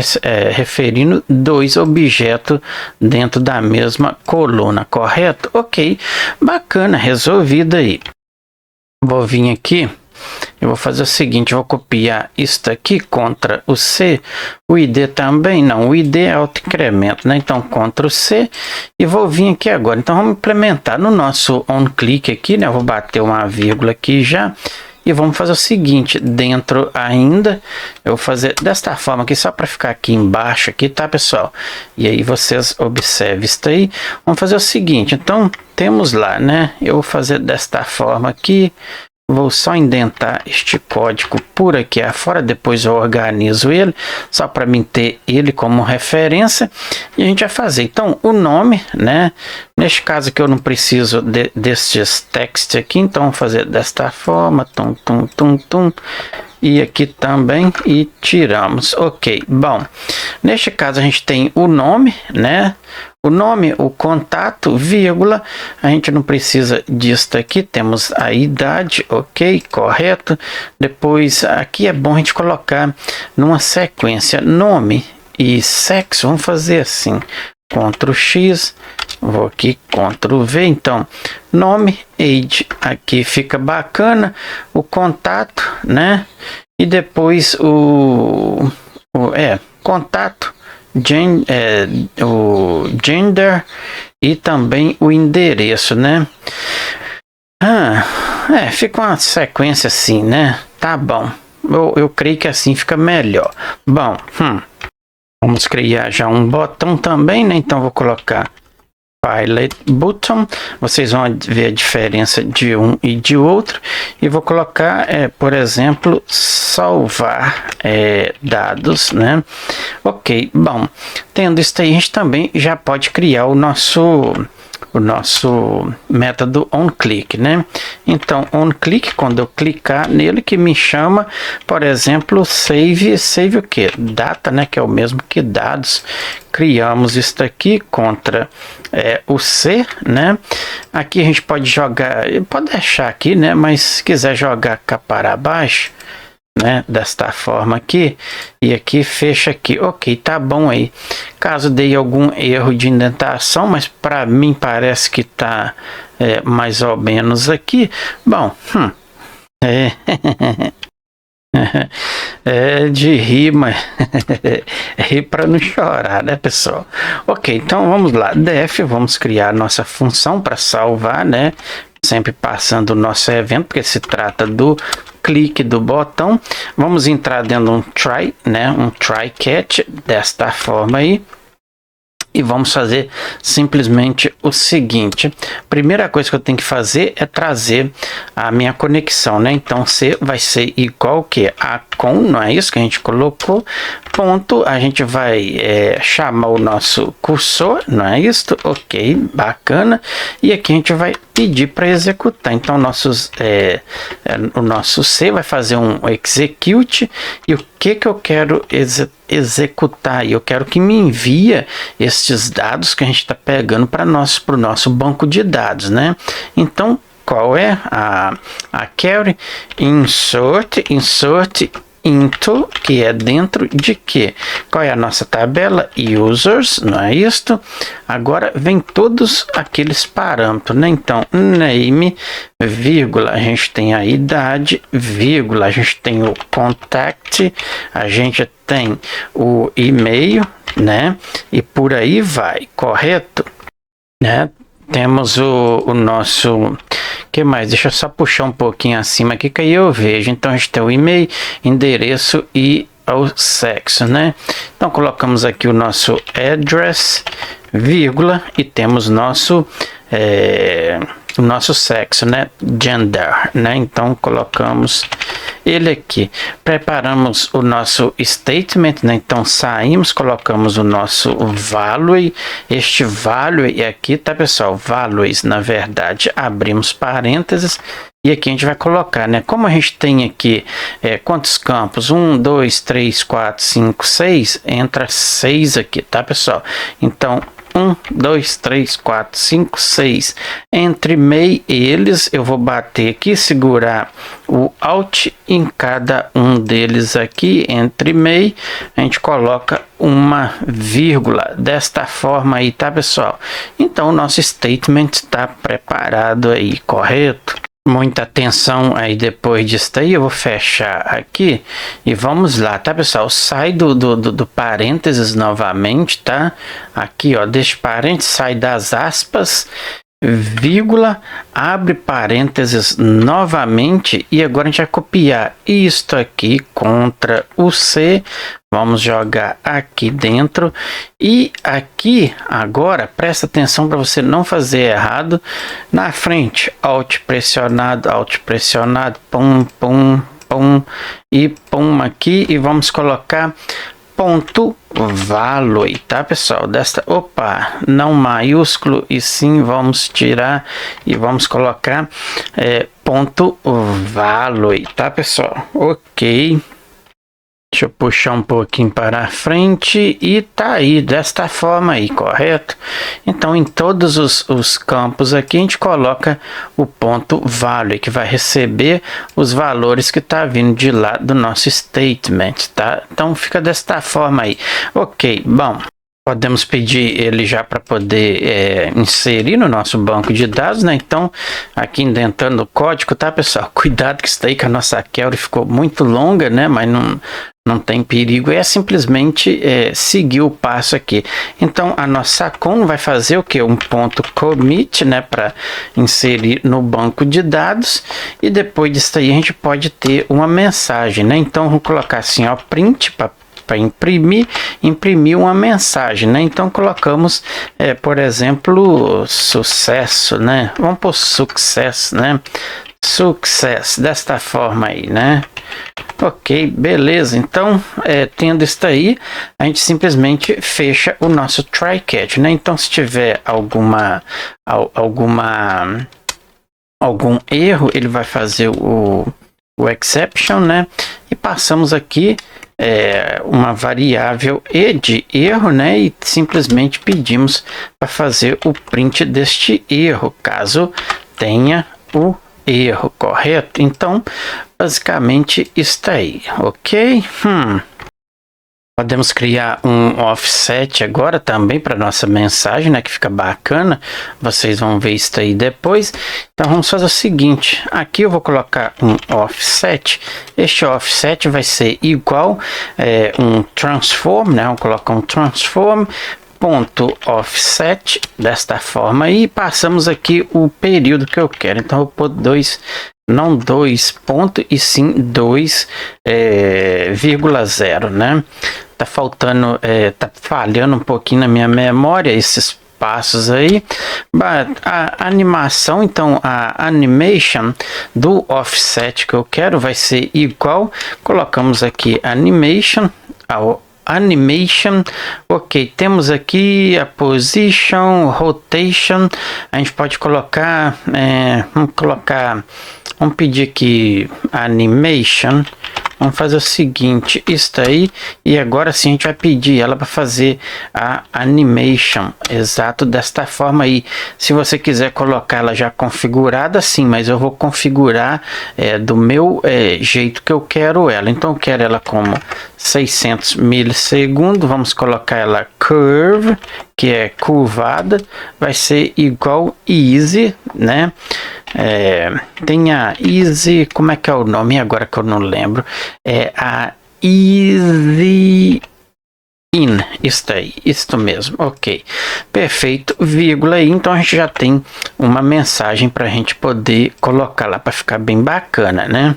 referindo dois objetos dentro da mesma coluna, correto? Ok, bacana, resolvido aí. Vou vir aqui, eu vou fazer o seguinte, eu vou copiar isto aqui, Ctrl o C, o ID também, não, o ID é auto-incremento, né? Então, Ctrl C, e vou vir aqui agora. Então, vamos implementar no nosso on-click aqui, né? Eu vou bater uma vírgula aqui já, e vamos fazer o seguinte, dentro ainda, eu vou fazer desta forma aqui, só para ficar aqui embaixo aqui, tá, pessoal? E aí vocês observem isso aí. Vamos fazer o seguinte, então, temos lá, né? Eu vou fazer desta forma aqui, vou só indentar este código por aqui afora, depois eu organizo ele, só para mim ter ele como referência, e a gente vai fazer, então, o nome, né, neste caso aqui eu não preciso destes text aqui, então vou fazer desta forma, e aqui também, e tiramos, ok. Bom, neste caso a gente tem o nome, né, o nome, o contato, vírgula, a gente não precisa disso aqui, temos a idade, ok, correto. Depois aqui é bom a gente colocar numa sequência nome e sexo, vamos fazer assim, Ctrl X, vou aqui Ctrl V, então nome, age, aqui fica bacana, o contato, né, e depois o contato, o gender e também o endereço, né? Fica uma sequência assim, né? Tá bom. Eu creio que assim fica melhor. Bom, vamos criar já um botão também, né? Então vou colocar Pilot Button. Vocês vão ver a diferença de um e de outro. E vou colocar, por exemplo, salvar dados, né? Ok, bom. Tendo isso aí, a gente também já pode criar o nosso método onClick, né? Então, onClick, quando eu clicar nele, que me chama, por exemplo, save o que? Data, né? Que é o mesmo que dados. Criamos isso aqui contra o C, né? Aqui a gente pode jogar, pode deixar aqui, né? Mas se quiser jogar cá para baixo, né, desta forma aqui, e aqui fecha aqui, ok, tá bom aí. Caso dê algum erro de indentação, mas para mim parece que tá mais ou menos aqui. Bom, de rir, mas rir para não chorar, né, pessoal? Ok, então vamos lá, def, vamos criar nossa função para salvar, né? Sempre passando o nosso evento, porque se trata do clique do botão. Vamos entrar dentro de um try, né? Um try catch desta forma aí. E vamos fazer simplesmente o seguinte. Primeira coisa que eu tenho que fazer é trazer a minha conexão, né? Então C vai ser igual que a com, não é isso que a gente colocou, ponto, a gente vai chamar o nosso cursor, não é isso? Ok, bacana. E aqui a gente vai pedir para executar. Então o nosso C vai fazer um execute. E o que eu quero executar? Eu quero que me envia estes dados que a gente está pegando para o nosso banco de dados, né? Então, qual é a query? Insert into, que é dentro de quê? Qual é a nossa tabela? Users, não é isto? Agora vem todos aqueles parâmetros, né? Então, name, vírgula, a gente tem a idade, vírgula, a gente tem o contact, a gente tem o e-mail, né? E por aí vai, correto? Né? Temos o nosso... que mais? Deixa eu só puxar um pouquinho acima aqui que aí eu vejo. Então a gente tem o e-mail, endereço e o sexo, né? Então colocamos aqui o nosso address, vírgula, e temos o nosso sexo, né? Gender, né? Então colocamos ele aqui. Preparamos o nosso statement, né? Então saímos, colocamos o nosso value. Este value aqui, tá, pessoal? Values, na verdade, abrimos parênteses. E aqui a gente vai colocar, né? Como a gente tem aqui quantos campos? 1, 2, 3, 4, 5, 6. Entra 6 aqui, tá, pessoal? Então 1, 2, 3, 4, 5, 6. Entre meio eles, eu vou bater aqui, segurar o Alt em cada um deles aqui. Entre meio, a gente coloca uma vírgula desta forma aí, tá, pessoal? Então, o nosso statement está preparado aí, correto? Muita atenção aí depois disso aí, eu vou fechar aqui e vamos lá, tá, pessoal? Sai do parênteses novamente, tá? Aqui, ó, deixa parênteses, sai das aspas, vírgula, abre parênteses novamente e agora a gente vai copiar isto aqui contra o C. Vamos jogar aqui dentro e aqui agora presta atenção para você não fazer errado. Na frente, Alt pressionado, pum, pum, pum e pum aqui e vamos colocar ponto value, tá, pessoal? Não maiúsculo e sim vamos tirar e vamos colocar ponto value, tá, pessoal? Ok. Deixa eu puxar um pouquinho para a frente e tá aí, desta forma aí, correto? Então, em todos os campos aqui, a gente coloca o ponto value, que vai receber os valores que tá vindo de lá do nosso statement, tá? Então, fica desta forma aí. Ok, bom. Podemos pedir ele já para poder inserir no nosso banco de dados, né? Então, aqui indentando o código, tá, pessoal? Cuidado que isso daí que a nossa query ficou muito longa, né? Mas não tem perigo, é simplesmente seguir o passo aqui. Então, a nossa com vai fazer o que? Um ponto commit, né? Para inserir no banco de dados. E depois disso aí, a gente pode ter uma mensagem, né? Então, vamos colocar assim, ó, print para imprimir uma mensagem, né? Então colocamos, por exemplo, sucesso, né? Vamos por sucesso, né? Sucesso, desta forma aí, né? Ok, beleza. Então, tendo isso aí, a gente simplesmente fecha o nosso try catch, né? Então, se tiver algum erro, ele vai fazer o exception, né? E passamos aqui uma variável e de erro, né? E simplesmente pedimos para fazer o print deste erro, caso tenha o erro, correto? Então, basicamente está aí, ok? Podemos criar um offset agora também para nossa mensagem, né? Que fica bacana. Vocês vão ver isso aí depois. Então vamos fazer o seguinte. Aqui eu vou colocar um offset. Este offset vai ser igual um transform, né? Vamos colocar um transform ponto offset desta forma aí. Passamos aqui o período que eu quero. Então eu vou pôr 2. Não 2 ponto e sim 2,0, né? Tá faltando, tá falhando um pouquinho na minha memória esses passos aí. A animação, então a animation do offset que eu quero vai ser igual. Colocamos aqui animation, ok, temos aqui a position, rotation, a gente pode colocar, vamos pedir aqui animation, vamos fazer o seguinte, isso aí, e agora sim a gente vai pedir ela para fazer a animation, exato desta forma aí. Se você quiser colocar ela já configurada, sim, mas eu vou configurar do meu jeito que eu quero ela. Então eu quero ela como 600 milissegundos, vamos colocar ela curve, que é curvada, vai ser igual easy, né? Tem a easy, como é que é o nome agora que eu não lembro, a easy in, isso aí, isso mesmo, ok, perfeito, vírgula aí, então a gente já tem uma mensagem para a gente poder colocar lá para ficar bem bacana, né?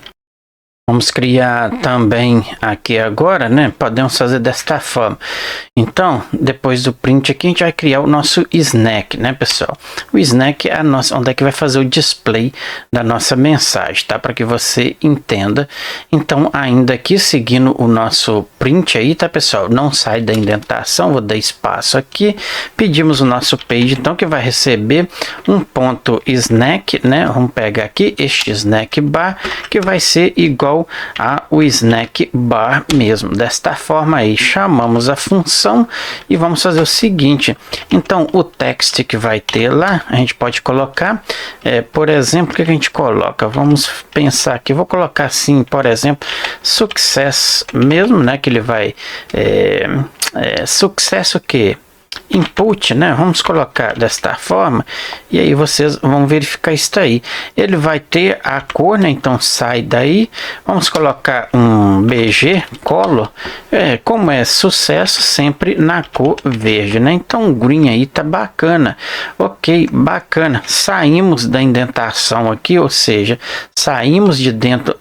Vamos criar também aqui agora, né? Podemos fazer desta forma. Então, depois do print aqui, a gente vai criar o nosso snack, né, pessoal? O snack é onde é que vai fazer o display da nossa mensagem, tá? Para que você entenda. Então, ainda aqui, seguindo o nosso print aí, tá, pessoal? Não sai da indentação, vou dar espaço aqui. Pedimos o nosso page, então, que vai receber um ponto snack, né? Vamos pegar aqui este snack bar, que vai ser igual a o snack bar mesmo. Desta forma aí, chamamos a função e vamos fazer o seguinte. Então, o text que vai ter lá, a gente pode colocar, por exemplo, o que a gente coloca? Vamos pensar aqui, vou colocar assim, por exemplo, success mesmo, né? Que ele vai, sucesso que input, né? Vamos colocar desta forma e aí vocês vão verificar isso aí. Ele vai ter a cor, né? Então sai daí. Vamos colocar um BG color, como é sucesso, sempre na cor verde, né? Então o green aí tá bacana. Ok, bacana. Saímos da indentação aqui, ou seja, saímos de dentro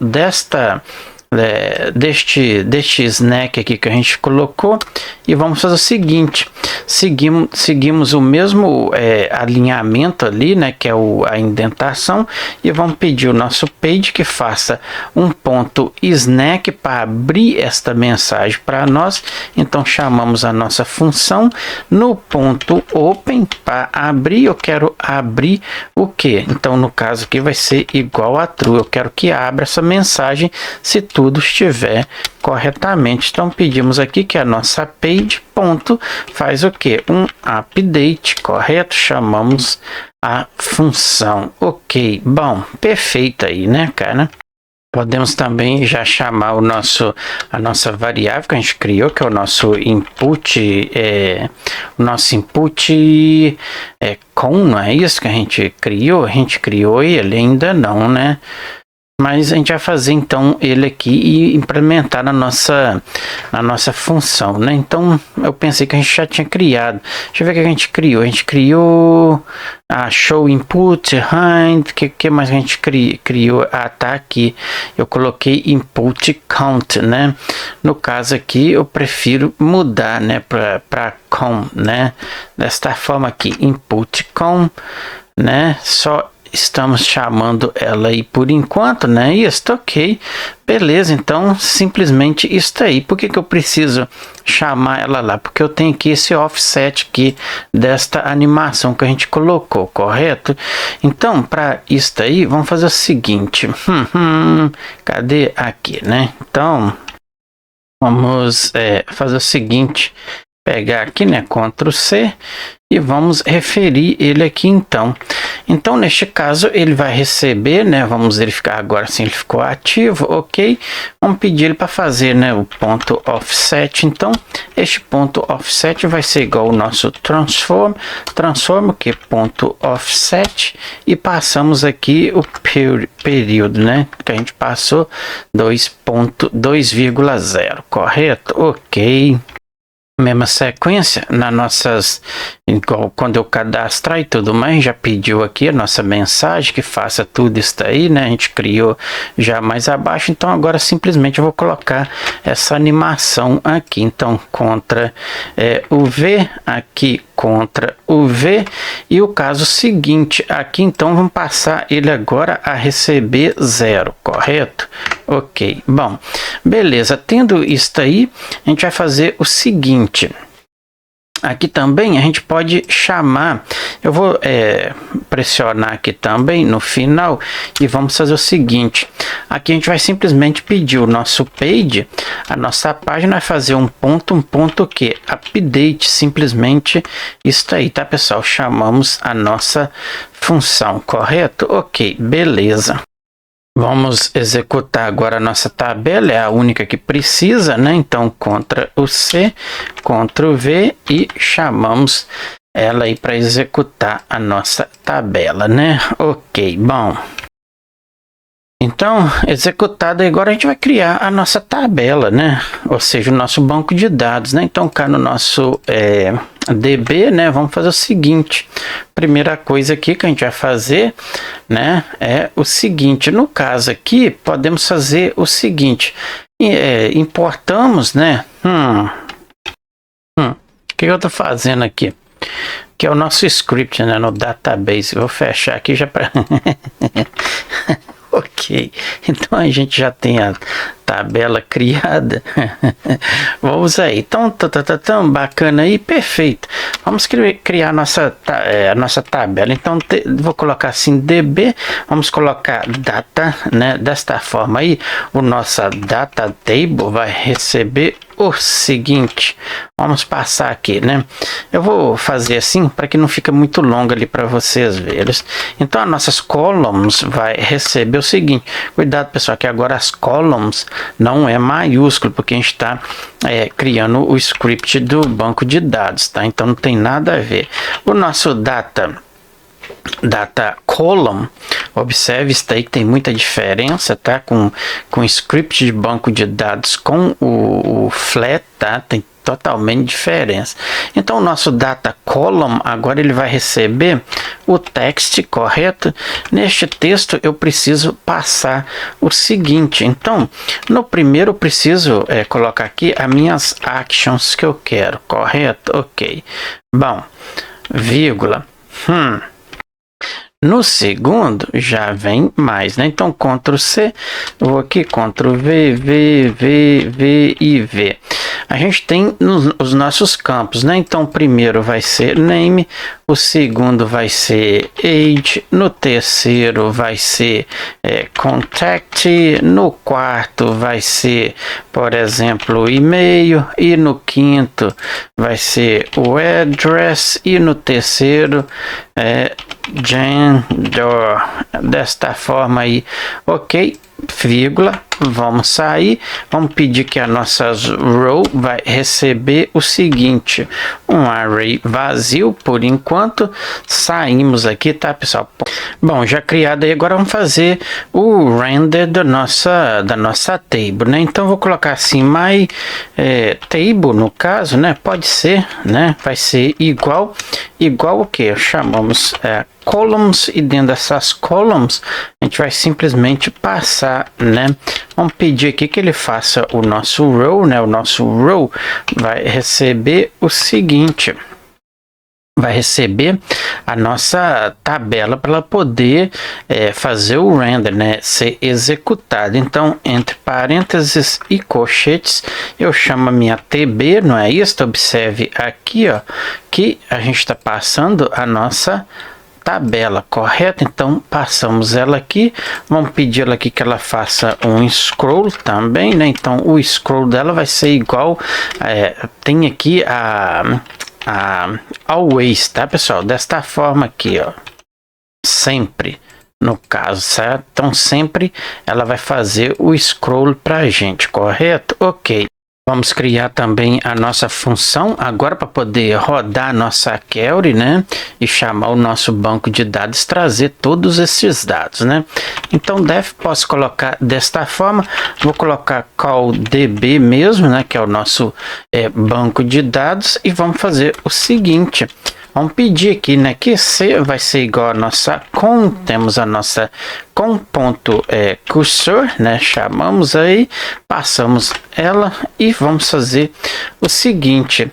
deste snack aqui que a gente colocou e vamos fazer o seguinte, seguimos o mesmo alinhamento ali, né, que é a indentação, e vamos pedir o nosso page que faça um ponto snack para abrir esta mensagem para nós. Então chamamos a nossa função no ponto open para abrir. Eu quero abrir o que? Então no caso aqui vai ser igual a true, eu quero que abra essa mensagem se tudo tudo estiver corretamente. Então pedimos aqui que a nossa page ponto faz o que? Um update, correto? Chamamos a função. Ok, bom, perfeito aí, né, cara? Podemos também já chamar a nossa variável que a gente criou, que é o nosso input, com, não é isso que a gente criou? A gente criou ele ainda não, né? Mas a gente vai fazer então ele aqui e implementar na nossa função, né? Então eu pensei que a gente já tinha criado. Deixa eu ver o que a gente criou. A gente criou a show input, hind, que mais a gente criou? Ah, tá aqui. Eu coloquei input count, né? No caso aqui eu prefiro mudar, né, para com, né? Desta forma aqui, input com, né? Só estamos chamando ela aí por enquanto, né? Isso, ok. Beleza, então simplesmente isso aí. Por que eu preciso chamar ela lá? Porque eu tenho aqui esse offset aqui desta animação que a gente colocou, correto? Então, para isso aí, vamos fazer o seguinte. Cadê aqui, né? Então, vamos fazer o seguinte. Pegar aqui, né? Ctrl C. E vamos referir ele aqui então. Então, neste caso, ele vai receber, né? Vamos verificar agora se ele ficou ativo, ok? Vamos pedir ele para fazer, né? O ponto offset. Então, este ponto offset vai ser igual ao nosso transform que é ponto offset. E passamos aqui o período, né? Que a gente passou 2.2,0, correto? Ok. Mesma sequência nas nossas, igual quando eu cadastrar e tudo mais, já pediu aqui a nossa mensagem que faça tudo isso aí, né? A gente criou já mais abaixo, então agora simplesmente eu vou colocar essa animação aqui. Então contra o V, aqui contra o V, e o caso seguinte aqui, então vamos passar ele agora a receber 0, correto? Ok, bom, beleza, tendo isso aí, a gente vai fazer o seguinte. Aqui também a gente pode chamar, eu vou pressionar aqui também no final e vamos fazer o seguinte. Aqui a gente vai simplesmente pedir o nosso page, a nossa página vai fazer um ponto que update, simplesmente isso aí, tá pessoal? Chamamos a nossa função, correto? Ok, beleza. Vamos executar agora a nossa tabela, é a única que precisa, né? Então, Ctrl o C, Ctrl V e chamamos ela aí para executar a nossa tabela, né? Ok, bom. Então, executado agora a gente vai criar a nossa tabela, né? Ou seja, o nosso banco de dados, né? Então, cá no nosso DB, né? Vamos fazer o seguinte. Primeira coisa aqui que a gente vai fazer, né? É o seguinte. No caso aqui, podemos fazer o seguinte. Importamos, né? O que eu tô fazendo aqui? Que é o nosso script, né? No database. Vou fechar aqui já para... Ok, então a gente já tem a tabela criada. Vamos aí, então tão bacana aí, perfeito. Vamos criar a nossa tabela. Então vou colocar assim DB, vamos colocar data, né? Desta forma aí, o nosso data table vai receber o seguinte. Vamos passar aqui, né? Eu vou fazer assim para que não fique muito longo ali para vocês verem. Então as nossas columns vai receber o seguinte. Cuidado pessoal, que agora as columns não é maiúsculo, porque a gente está criando o script do banco de dados, tá? Então não tem nada a ver. O nosso data column, observe isso aí que tem muita diferença, tá? Com script de banco de dados com o flat, tá? Tem totalmente diferença. Então o nosso data column agora ele vai receber o text, correto? Neste texto eu preciso passar o seguinte. Então no primeiro eu preciso colocar aqui as minhas actions que eu quero, correto? Ok, bom, vírgula, No segundo já vem mais, né? Então Ctrl C, vou aqui Ctrl V e V. a gente tem os nossos campos, né? Então, o primeiro vai ser name, o segundo vai ser age, no terceiro vai ser contact, no quarto vai ser, por exemplo, e-mail, e no quinto vai ser o address, e no terceiro gender, desta forma aí, ok, vírgula, vamos sair, vamos pedir que a nossa row vai receber o seguinte, um array vazio por enquanto, saímos aqui, tá pessoal? Bom, já criado aí, agora vamos fazer o render da nossa table, né? Então vou colocar assim, my table no caso, né? Pode ser, né? Vai ser igual o que? Chamamos columns, e dentro dessas columns a gente vai simplesmente passar, né? Vamos pedir aqui que ele faça o nosso row, né? O nosso row vai receber o seguinte, vai receber a nossa tabela para ela poder fazer o render, né, ser executado. Então, entre parênteses e colchetes, eu chamo a minha TB, não é isso? Observe aqui, ó, que a gente está passando a nossa tabela, correto? Então passamos ela aqui, vamos pedir ela aqui que ela faça um scroll também, né? Então o scroll dela vai ser igual, tem aqui a always, tá pessoal? Desta forma aqui, ó, sempre, no caso, certo? Então sempre ela vai fazer o scroll pra gente, correto? Ok. Vamos criar também a nossa função agora para poder rodar a nossa query, né? E chamar o nosso banco de dados, trazer todos esses dados, né? Então posso colocar desta forma, vou colocar call db mesmo, né? Que é o nosso banco de dados, e vamos fazer o seguinte. Vamos pedir aqui, né, que C vai ser igual a nossa com, temos a nossa com ponto cursor, né, chamamos aí, passamos ela e vamos fazer o seguinte,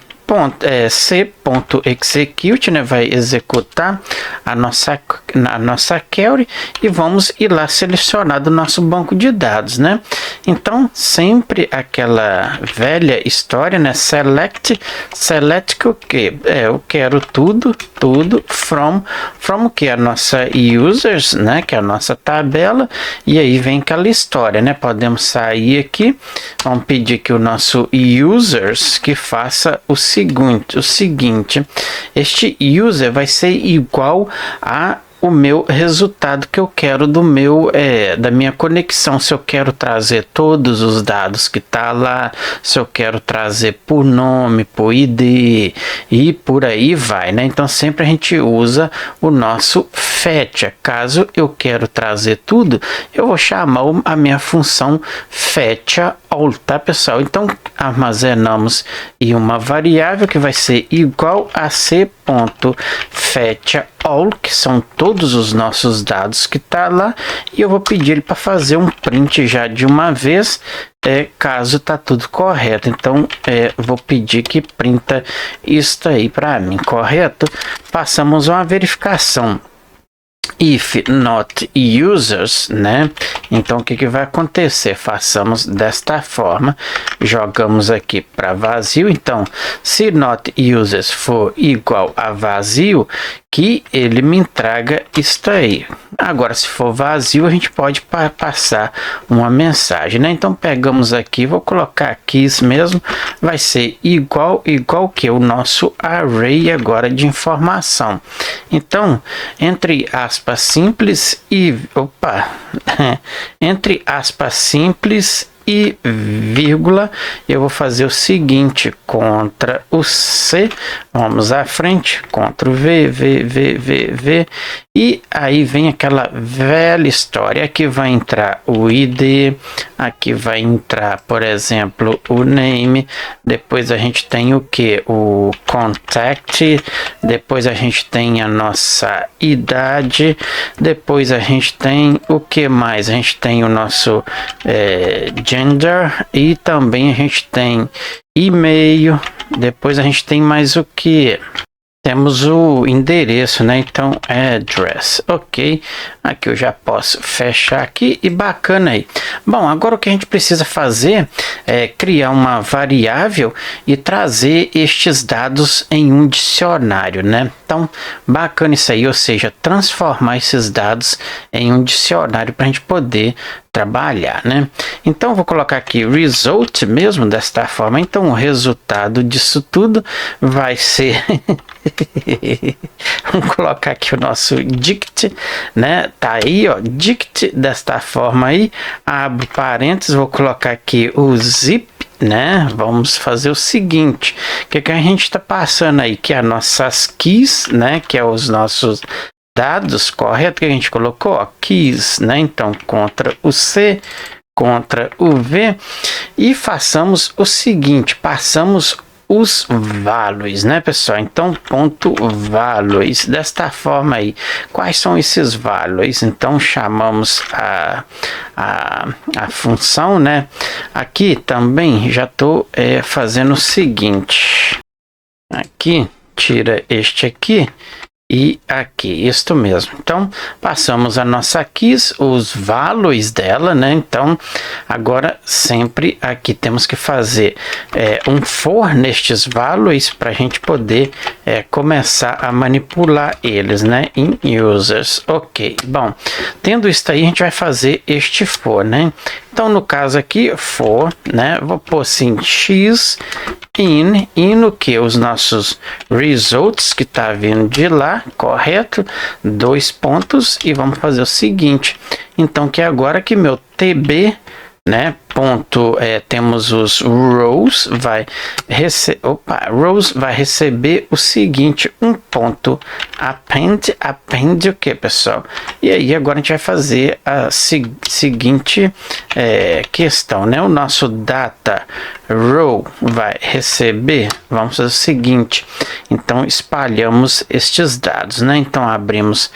c.execute, né, vai executar a nossa query e vamos ir lá selecionar do nosso banco de dados, né? Então sempre aquela velha história, né? Select o que? Eu quero tudo from que é a nossa users, né? Que é a nossa tabela, e aí vem aquela história, né? Podemos sair aqui, vamos pedir que o nosso users que faça o seguinte, este user vai ser igual a o meu resultado que eu quero do meu da minha conexão. Se eu quero trazer todos os dados que tá lá, se eu quero trazer por nome, por ID e por aí vai, né? Então sempre a gente usa o nosso fetch. Caso eu quero trazer tudo, eu vou chamar a minha função fetch all, tá pessoal? Então armazenamos em uma variável que vai ser igual a c.fetch all, que são todos os nossos dados que tá lá, e eu vou pedir ele para fazer um print já de uma vez, caso tá tudo correto. Então vou pedir que printa isso aí para mim, correto? Passamos uma verificação. If not users, né? Então o que vai acontecer? Façamos desta forma, jogamos aqui para vazio. Então se not users for igual a vazio, que ele me traga isso aí. Agora se for vazio, a gente pode passar uma mensagem, né? Então pegamos aqui, vou colocar aqui isso mesmo, vai ser igual que o nosso array agora de informação. Então entre aspas simples e entre aspas simples e vírgula, eu vou fazer o seguinte, contra o C, vamos à frente, Ctrl V, e aí vem aquela velha história, aqui vai entrar o ID, aqui vai entrar, por exemplo, o name, depois a gente tem o que? O contact, depois a gente tem a nossa idade, depois a gente tem o que mais? A gente tem o nosso gender, e também a gente tem e-mail, depois a gente tem mais o que? temos o endereço, né? Então, address, ok. Aqui eu já posso fechar aqui e bacana aí. Bom, agora o que a gente precisa fazer é criar uma variável e trazer estes dados em um dicionário, né? Então, bacana isso aí, ou seja, transformar esses dados em um dicionário para a gente poder trabalhar, né? Então, vou colocar aqui result mesmo desta forma. Então, o resultado disso tudo vai ser vamos colocar aqui o nosso dict, né? Tá aí, ó, dict desta forma aí. Abro parênteses, vou colocar aqui o zip, né? Vamos fazer o seguinte, que a gente está passando aí, que é as nossas keys, né? Que é os nossos dados, correto? Que a gente colocou, ó, keys, né? Então, contra o C, contra o V, e façamos o seguinte, passamos os values, né, pessoal? Então, ponto values, desta forma aí. Quais são esses values? Então, chamamos a função, né? Aqui também já estou fazendo o seguinte. Aqui, tira este aqui. E aqui, isto mesmo. Então, passamos a nossa keys, os values dela, né? Então, agora sempre aqui temos que fazer um for nestes values para a gente poder começar a manipular eles, né? In users. Ok, bom. Tendo isso aí, a gente vai fazer este for, né? Então, no caso aqui, for, né? Vou pôr assim, x in no que os nossos results que tá vindo de lá, correto? 2 pontos, e vamos fazer o seguinte. Então, que agora que meu tb, né, ponto, temos os rows, rows vai receber o seguinte, um ponto append o que, pessoal? E aí agora a gente vai fazer a seguinte questão, né? O nosso data row vai receber, vamos fazer o seguinte, então espalhamos estes dados, né? Então abrimos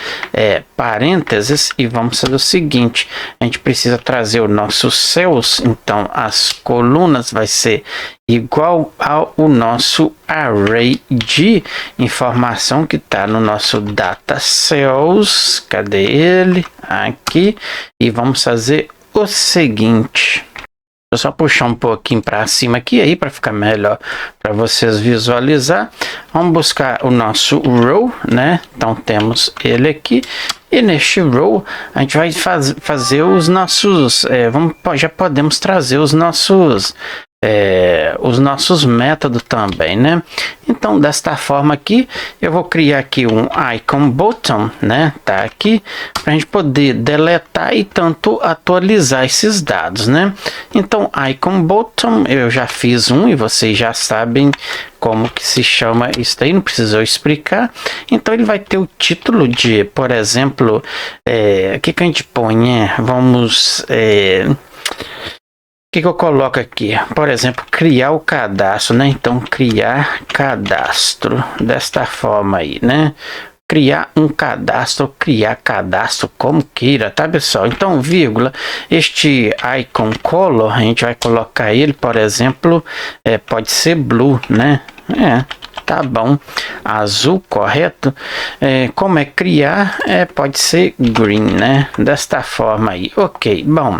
parênteses e vamos fazer o seguinte, a gente precisa trazer o nosso cells. Então, as colunas vai ser igual ao nosso array de informação que está no nosso data cells. Cadê ele? Aqui. E vamos fazer o seguinte. Vou só puxar um pouquinho para cima aqui aí para ficar melhor para vocês visualizar. Vamos buscar o nosso row, né? Então temos ele aqui. E neste row a gente vai fazer os nossos, já podemos trazer os nossos métodos também, né? Então, desta forma aqui, eu vou criar aqui um icon button, né? Tá aqui, para a gente poder deletar e tanto atualizar esses dados, né? Então, icon button, eu já fiz um e vocês já sabem como que se chama isso daí, não precisa eu explicar. Então, ele vai ter o título de, por exemplo, o que a gente põe? Vamos... O que eu coloco aqui? Por exemplo, criar o cadastro, né? Então, criar cadastro desta forma aí, né? Criar um cadastro, criar cadastro, como queira, tá, pessoal? Então, vírgula, este icon color, a gente vai colocar ele, por exemplo, pode ser blue, né? Tá bom, azul, correto? Como é criar, pode ser green, né? Desta forma aí, ok, bom.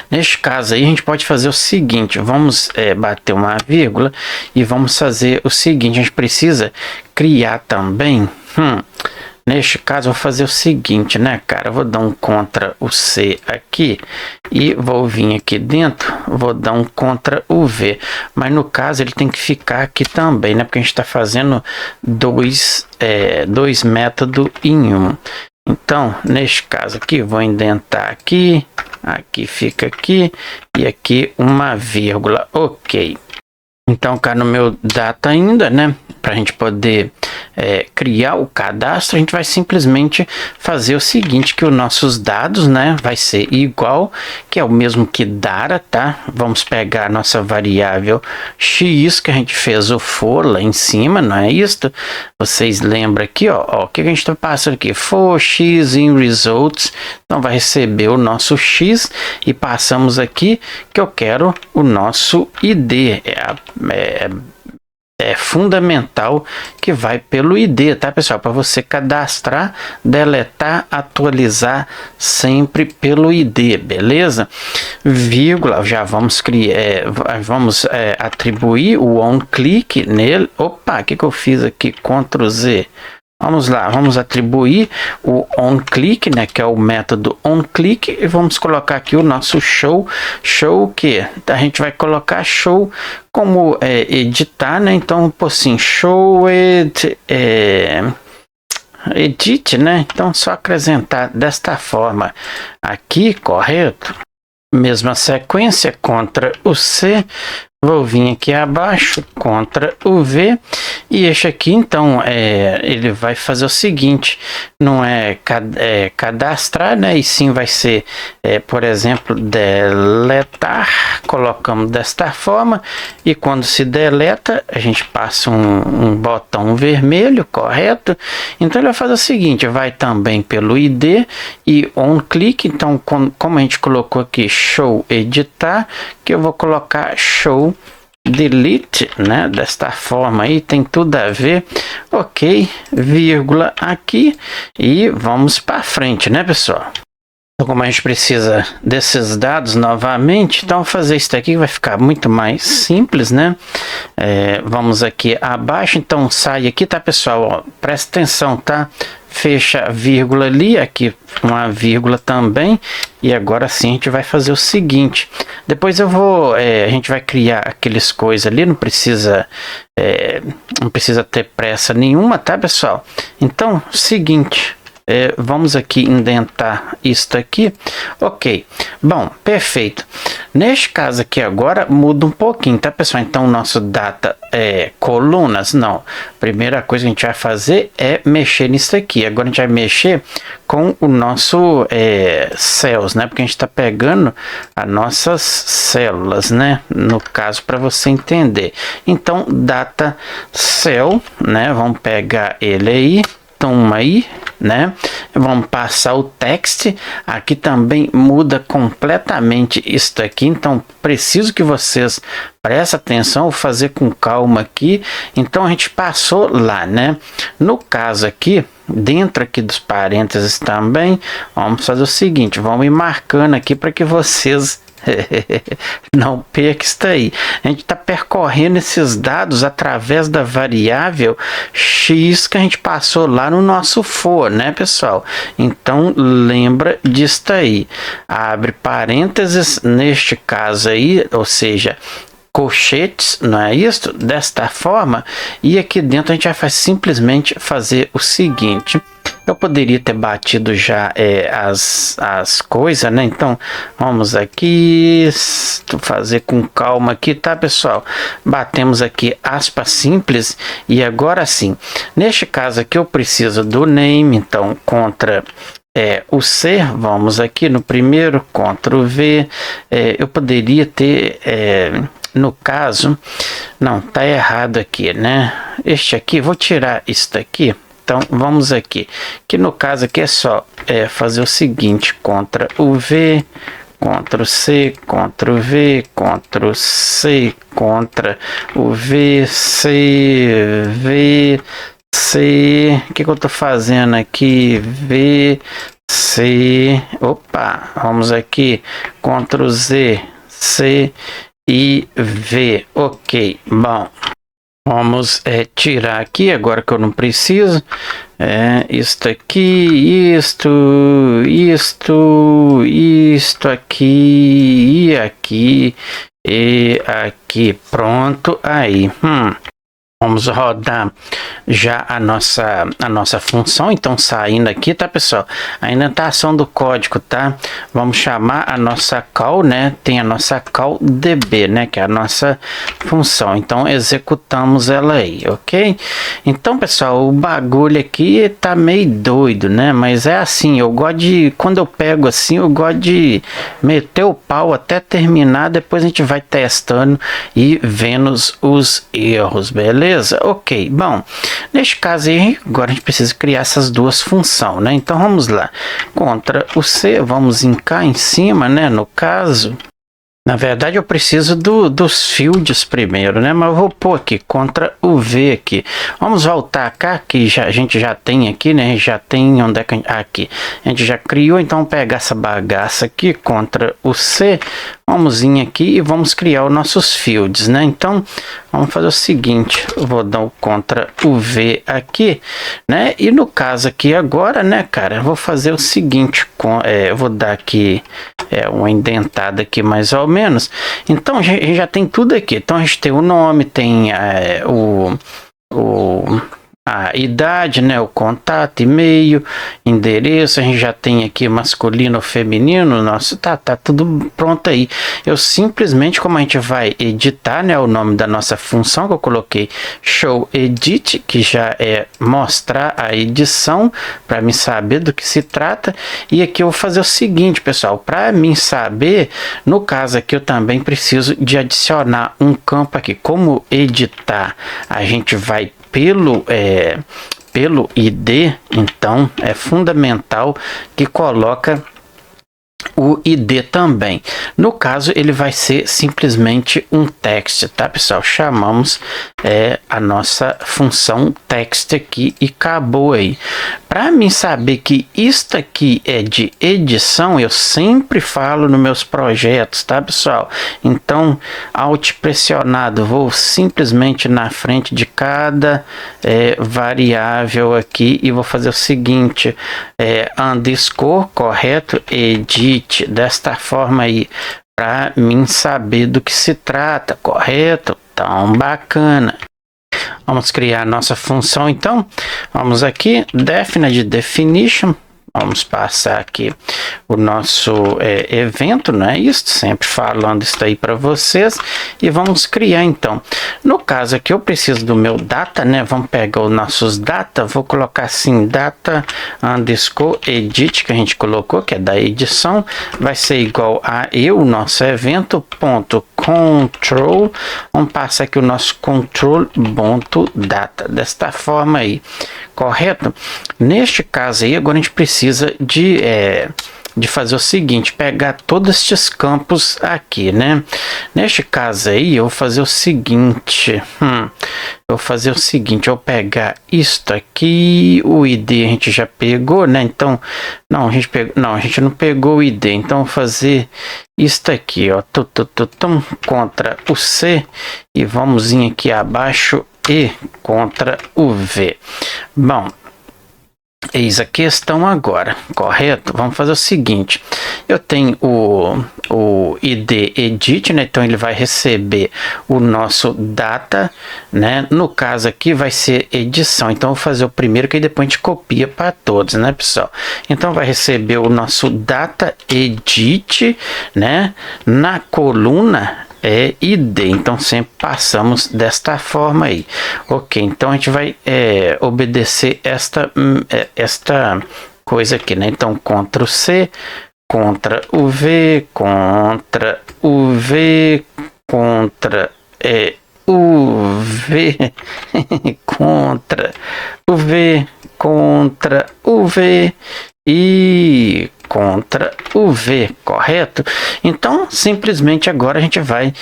Neste caso aí a gente pode fazer o seguinte, vamos bater uma vírgula e vamos fazer o seguinte, a gente precisa criar também, neste caso eu vou fazer o seguinte, né, cara, eu vou dar um Ctrl o C aqui e vou vir aqui dentro, vou dar um Ctrl o V, mas no caso ele tem que ficar aqui também, né, porque a gente está fazendo dois métodos em um. Então, neste caso aqui, vou indentar aqui, aqui fica aqui, e aqui uma vírgula, ok. Então, cá no meu data ainda, né, para a gente poder criar o cadastro, a gente vai simplesmente fazer o seguinte, que os nossos dados, né, vai ser igual, que é o mesmo que data, tá? Vamos pegar a nossa variável x, que a gente fez o for lá em cima, não é isso? Vocês lembram aqui, ó, o que a gente está passando aqui? For x in results, então vai receber o nosso x, e passamos aqui que eu quero o nosso ID, é fundamental, que vai pelo ID, tá, pessoal? Para você cadastrar, deletar, atualizar sempre pelo ID, beleza? Vírgula, já vamos criar, vamos atribuir o onClick nele. Opa, o que eu fiz aqui? Ctrl Z. Vamos lá, vamos atribuir o onClick, né, que é o método onClick, e vamos colocar aqui o nosso show. Show o que? A gente vai colocar show como editar, né? Então, por assim, show edit, né? Então, só acrescentar desta forma aqui, correto? Mesma sequência, Ctrl o C. Vou vir aqui abaixo, Ctrl o V, e este aqui, então, ele vai fazer o seguinte, não é cadastrar, né, e sim vai ser, por exemplo, deletar, colocamos desta forma, e quando se deleta, a gente passa um botão vermelho, correto? Então, ele vai fazer o seguinte, vai também pelo ID e onClick, então, como a gente colocou aqui, show editar, que eu vou colocar show delete, né, desta forma aí, tem tudo a ver, ok, vírgula aqui, e vamos para frente, né, pessoal? Então, como a gente precisa desses dados novamente, então fazer isso aqui vai ficar muito mais simples, né? Vamos aqui abaixo, então sai aqui, tá, pessoal? Ó, presta atenção, tá? Fecha a vírgula ali, aqui uma vírgula também, e agora sim a gente vai fazer o seguinte, depois eu vou, a gente vai criar aqueles coisas ali, não precisa ter pressa nenhuma, tá, pessoal? Então, seguinte, vamos aqui indentar isto aqui, ok, bom, perfeito. Neste caso aqui agora muda um pouquinho, tá, pessoal? Então nosso data colunas, não, primeira coisa que a gente vai fazer é mexer nisso aqui. Agora a gente vai mexer com o nosso cells, né, porque a gente está pegando as nossas células, né, no caso, para você entender. Então data cell, né, vamos pegar ele aí, toma aí, né? Vamos passar o text. Aqui também muda completamente isso aqui. Então, preciso que vocês prestem atenção, vou fazer com calma aqui. Então, a gente passou lá, né? No caso aqui, dentro aqui dos parênteses também, vamos fazer o seguinte, vamos ir marcando aqui para que vocês não perca isso aí. A gente está percorrendo esses dados através da variável x que a gente passou lá no nosso for, né, pessoal? Então lembra disso aí. Abre parênteses neste caso aí, ou seja, colchetes, não é isso? Desta forma, e aqui dentro a gente vai simplesmente fazer o seguinte. Eu poderia ter batido já as coisas, né? Então, vamos aqui, fazer com calma aqui, tá, pessoal? Batemos aqui aspas simples, e agora sim, neste caso aqui eu preciso do name, então, contra o C, vamos aqui no primeiro, Ctrl V, eu poderia ter... no caso, não, tá errado aqui, né? Este aqui, vou tirar isso daqui. Então, vamos aqui, que no caso aqui é só fazer o seguinte, Ctrl o V, Ctrl C, Ctrl V, Ctrl C, Ctrl o V, C, V, C, o que eu tô fazendo aqui? V, C, opa, vamos aqui, Ctrl Z, C e V, ok, bom. Vamos tirar aqui, agora que eu não preciso, isto aqui, isto aqui, e aqui, e aqui, pronto, aí, vamos rodar já a nossa função, então saindo aqui, tá, pessoal? A indentação do código, tá? Vamos chamar a nossa call, né? Tem a nossa call db, né? Que é a nossa função. Então executamos ela aí, ok? Então, pessoal, o bagulho aqui tá meio doido, né? Mas é assim, eu gosto de, quando eu pego assim, eu gosto de meter o pau até terminar, depois a gente vai testando e vendo os erros, beleza? Ok, bom, neste caso aí, agora a gente precisa criar essas duas funções, né? Então vamos lá, Ctrl o C, vamos em cá em cima, né? No caso, Na verdade, eu preciso dos fields primeiro, né? Mas eu vou pôr aqui, Ctrl o V aqui. Vamos voltar cá, que a gente já tem aqui, né? A gente já tem, onde é que aqui. A gente já criou, então vamos pegar essa bagaça aqui, Ctrl o C. Vamos vir aqui e vamos criar os nossos fields, né? Então, vamos fazer o seguinte. Eu vou dar o Ctrl o V aqui, né? E no caso aqui agora, né, cara? Eu vou fazer o seguinte. Eu vou dar aqui uma indentada aqui mais ou menos. Então a gente já tem tudo aqui. Então a gente tem o nome, tem a idade, né, o contato, e-mail, endereço. A gente já tem aqui masculino ou feminino. Nossa, tá tudo pronto aí. Eu simplesmente, como a gente vai editar, né, o nome da nossa função que eu coloquei, show edit, que já é mostrar a edição, para mim saber do que se trata. E aqui eu vou fazer o seguinte, pessoal, para mim saber, no caso aqui eu também preciso de adicionar um campo aqui. Como editar, a gente vai pelo ID, então é fundamental que coloca o ID também. No caso, ele vai ser simplesmente um text, tá, pessoal? Chamamos a nossa função text aqui e acabou aí. Para mim saber que isto aqui é de edição, eu sempre falo nos meus projetos, tá, pessoal? Então, Alt pressionado, vou simplesmente na frente de cada variável aqui e vou fazer o seguinte, underscore, correto, edit, desta forma aí, para mim saber do que se trata, correto? Então, bacana. Vamos criar a nossa função, então. Vamos aqui, definite definition. Vamos passar aqui o nosso evento, não é isso? Sempre falando isso aí para vocês. E vamos criar, então. No caso aqui, eu preciso do meu data, né? Vamos pegar os nossos data. Vou colocar assim, data underscore edit, que a gente colocou, que é da edição. Vai ser igual a o nosso evento, ponto control. Vamos passar aqui o nosso control ponto data. Desta forma aí, correto? Neste caso aí, agora a gente precisa de fazer o seguinte, pegar todos estes campos aqui, né? Neste caso aí, eu vou fazer o seguinte, eu vou pegar isto aqui, o ID a gente já pegou, né? Então, a gente não pegou o ID, então vou fazer isto aqui, ó, contra o C e vamos vir aqui abaixo e contra o V. Bom, eis a questão agora, correto? Vamos fazer o seguinte, eu tenho o ID edit, né? Então ele vai receber o nosso data, né? No caso aqui vai ser edição, então eu vou fazer o primeiro que depois a gente copia para todos, né, pessoal? Então vai receber o nosso data edit, né? Na coluna ID, então sempre passamos desta forma aí, ok? Então a gente vai obedecer esta coisa aqui, né? Então Ctrl C, contra o V, contra o V, contra o V, contra o V, contra o V e contra o V, correto? Então, simplesmente agora a gente vai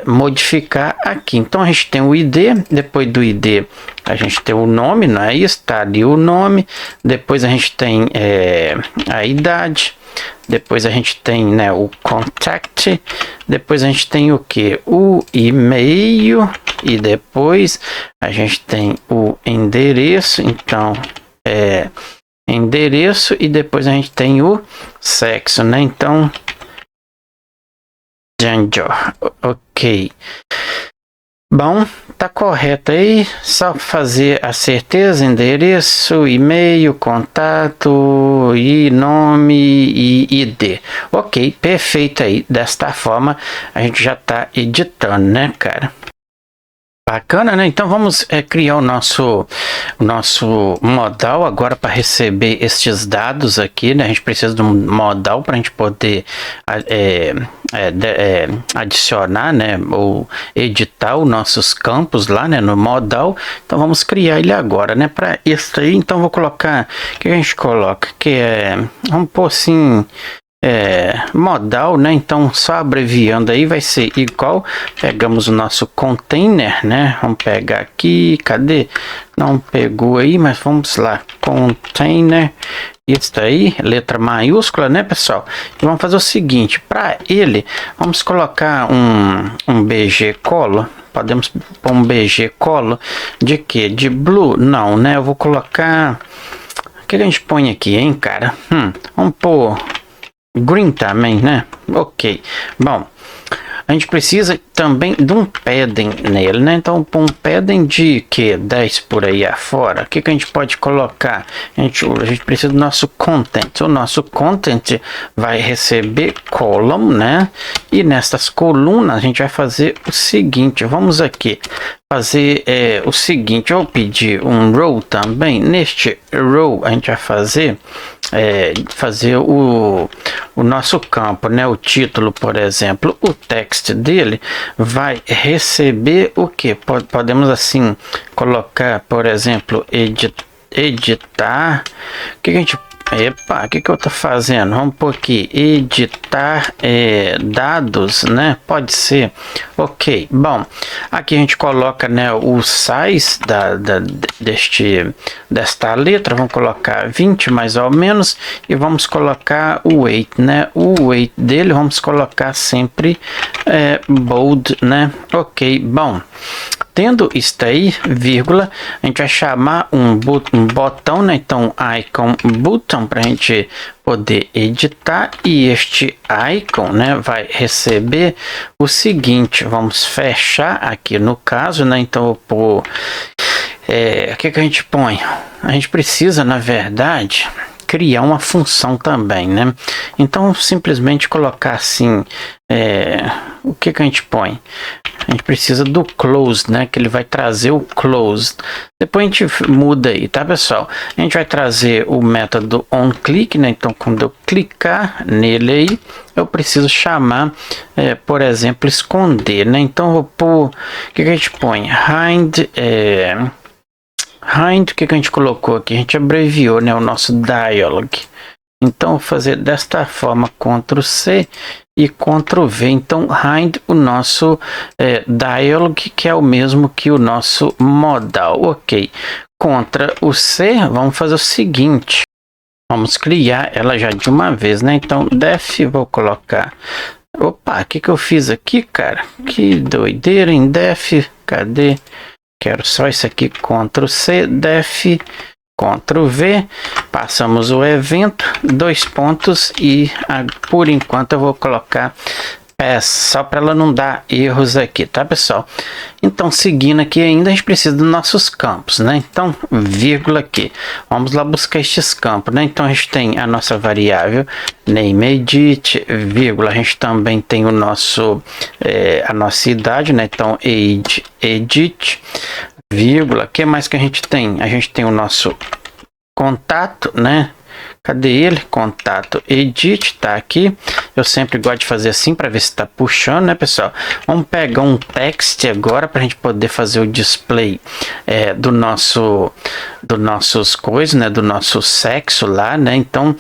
modificar aqui. Então, a gente tem o ID, depois do ID a gente tem o nome, não é isso? Está ali o nome, depois a gente tem a idade, depois a gente tem, né, o contact, depois a gente tem o que? O e-mail e depois a gente tem o endereço, então endereço e depois a gente tem o sexo, né? Então, gender, ok. Bom, tá correto aí, só fazer a certeza, endereço, e-mail, contato, e nome e ID. Ok, perfeito aí, desta forma a gente já tá editando, né, cara? Bacana, né? Então vamos criar o nosso modal agora para receber estes dados aqui, né? A gente precisa de um modal para a gente poder adicionar, né? Ou editar os nossos campos lá, né? No modal. Então vamos criar ele agora, né? Para isso aí, então vou colocar, o que a gente coloca? Que vamos pôr assim, modal, né? Então só abreviando aí vai ser igual. Pegamos o nosso container, né? Vamos pegar aqui, cadê? Não pegou aí, mas vamos lá, container. Isso aí, letra maiúscula, né, pessoal? E vamos fazer o seguinte, para ele, vamos colocar um BG colo. Podemos pôr um BG colo de que? De blue? Não, né? Eu vou colocar... O que a gente põe aqui, hein, cara? Vamos pôr green também, né? Ok. Bom, a gente precisa também de um padding nele, né? Então, põe um padding de que 10 por aí afora. O que a gente pode colocar? A gente precisa do nosso content. O nosso content vai receber column, né? E nessas colunas a gente vai fazer o seguinte. Vamos aqui fazer o seguinte. Eu vou pedir um row também. Neste row a gente vai fazer o nosso campo, né? O título, por exemplo, o text dele vai receber o que? Podemos assim colocar, por exemplo, editar. O que a gente... Epa, o que eu tô fazendo? Vamos pôr aqui, editar dados, né? Pode ser. Ok, bom, aqui a gente coloca, né, o size desta letra. Vamos colocar 20 mais ou menos e vamos colocar o weight, né? O weight dele vamos colocar sempre bold, né? Ok, bom. Tendo isso aí, vírgula, a gente vai chamar um botão, né? Então, icon button para a gente poder editar. E este icon, né, vai receber o seguinte. Vamos fechar aqui no caso, né? Então, o que a gente põe? A gente precisa, na verdade, criar uma função também, né? Então, simplesmente colocar assim, o que a gente põe? A gente precisa do close, né? Que ele vai trazer o close. Depois a gente muda aí, tá, pessoal? A gente vai trazer o método onClick, né? Então, quando eu clicar nele aí, eu preciso chamar, por exemplo, esconder, né? Então, eu vou pôr... O que a gente põe? Hide... Hide, o que a gente colocou aqui? A gente abreviou, né, o nosso dialog. Então, vou fazer desta forma, Ctrl C e Ctrl V. Então, hide o nosso dialog, que é o mesmo que o nosso modal. Ok. Ctrl o C, vamos fazer o seguinte. Vamos criar ela já de uma vez, né? Então, def, vou colocar... Opa, o que eu fiz aqui, cara? Que doideira, em def, cadê? Quero só isso aqui, Ctrl C, def, Ctrl V, passamos o evento, 2 pontos e por enquanto eu vou colocar pass, só para ela não dar erros aqui, tá, pessoal? Então, seguindo aqui ainda, a gente precisa dos nossos campos, né? Então, vírgula aqui, vamos lá buscar estes campos, né? Então, a gente tem a nossa variável nameEdit, vírgula, a gente também tem o nosso, a nossa idade, né? Então, age, edit, vírgula, o que mais que a gente tem? A gente tem o nosso contato, né? Cadê ele? Contato edit, tá aqui. Eu sempre gosto de fazer assim para ver se tá puxando, né, pessoal? Vamos pegar um text agora para a gente poder fazer o display do nossos coisas, né, do nosso sexo lá, né? Então,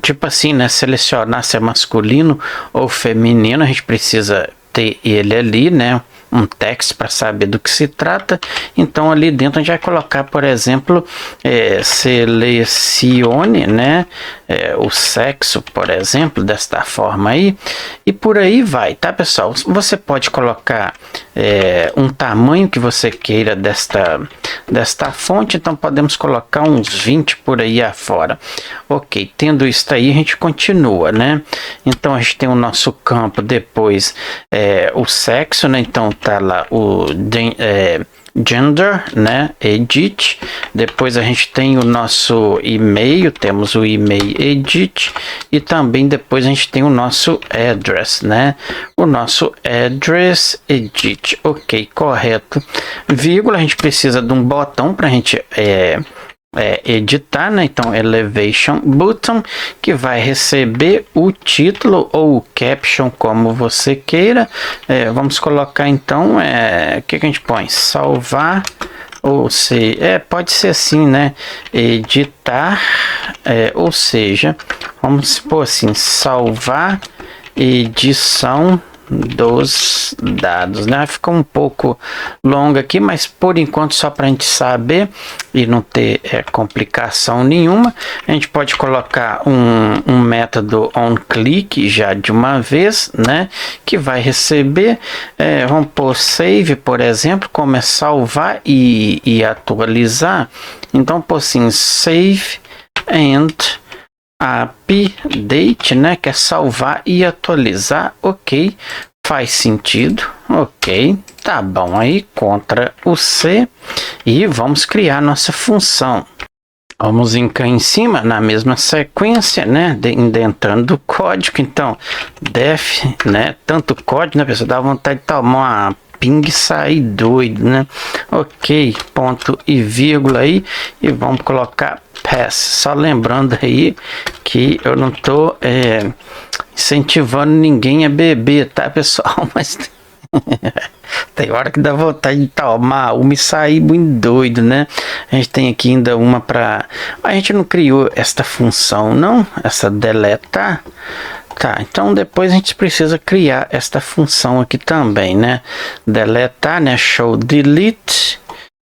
tipo assim, né, selecionar se é masculino ou feminino, a gente precisa ter ele ali, né? Um text para saber do que se trata. Então ali dentro a gente vai colocar, por exemplo, selecione, né, o sexo, por exemplo, desta forma aí, e por aí vai, tá, pessoal? Você pode colocar um tamanho que você queira desta fonte, então podemos colocar uns 20 por aí afora. Ok, tendo isso aí, a gente continua, né? Então a gente tem o nosso campo, depois o sexo, né? Então tá lá o gender, né, edit, depois a gente tem o nosso e-mail, temos o e-mail edit, e também depois a gente tem o nosso address, né, o nosso address edit. Ok, correto, vírgula, a gente precisa de um botão para a gente editar, né? Então elevation button, que vai receber o título ou o caption, como você queira. Vamos colocar então, o que a gente põe? Salvar, ou se pode ser assim, né? Editar, ou seja, vamos pôr assim, salvar edição dos dados, né? Ficou um pouco longo aqui, mas por enquanto só para a gente saber e não ter complicação nenhuma, a gente pode colocar um método onClick já de uma vez, né? Que vai receber, vamos pôr save, por exemplo, como é salvar e atualizar. Então, por assim, save and update, né, que é salvar e atualizar. Ok, faz sentido. Ok, tá bom. Aí contra o C e vamos criar nossa função. Vamos vir cá em cima na mesma sequência, né, indentando o código. Então def, né, tanto código, né, pessoal, dá vontade de tomar uma ping e sair doido, né? Ok, ponto e vírgula aí, e vamos colocar pass. Só lembrando aí que eu não tô incentivando ninguém a beber, tá, pessoal? Mas tem hora que dá vontade de tomar uma e sair muito doido, né? A gente tem aqui ainda uma para... A gente não criou esta função, não? Essa deletar. Tá, então depois a gente precisa criar esta função aqui também, né? Deletar, né? Show delete.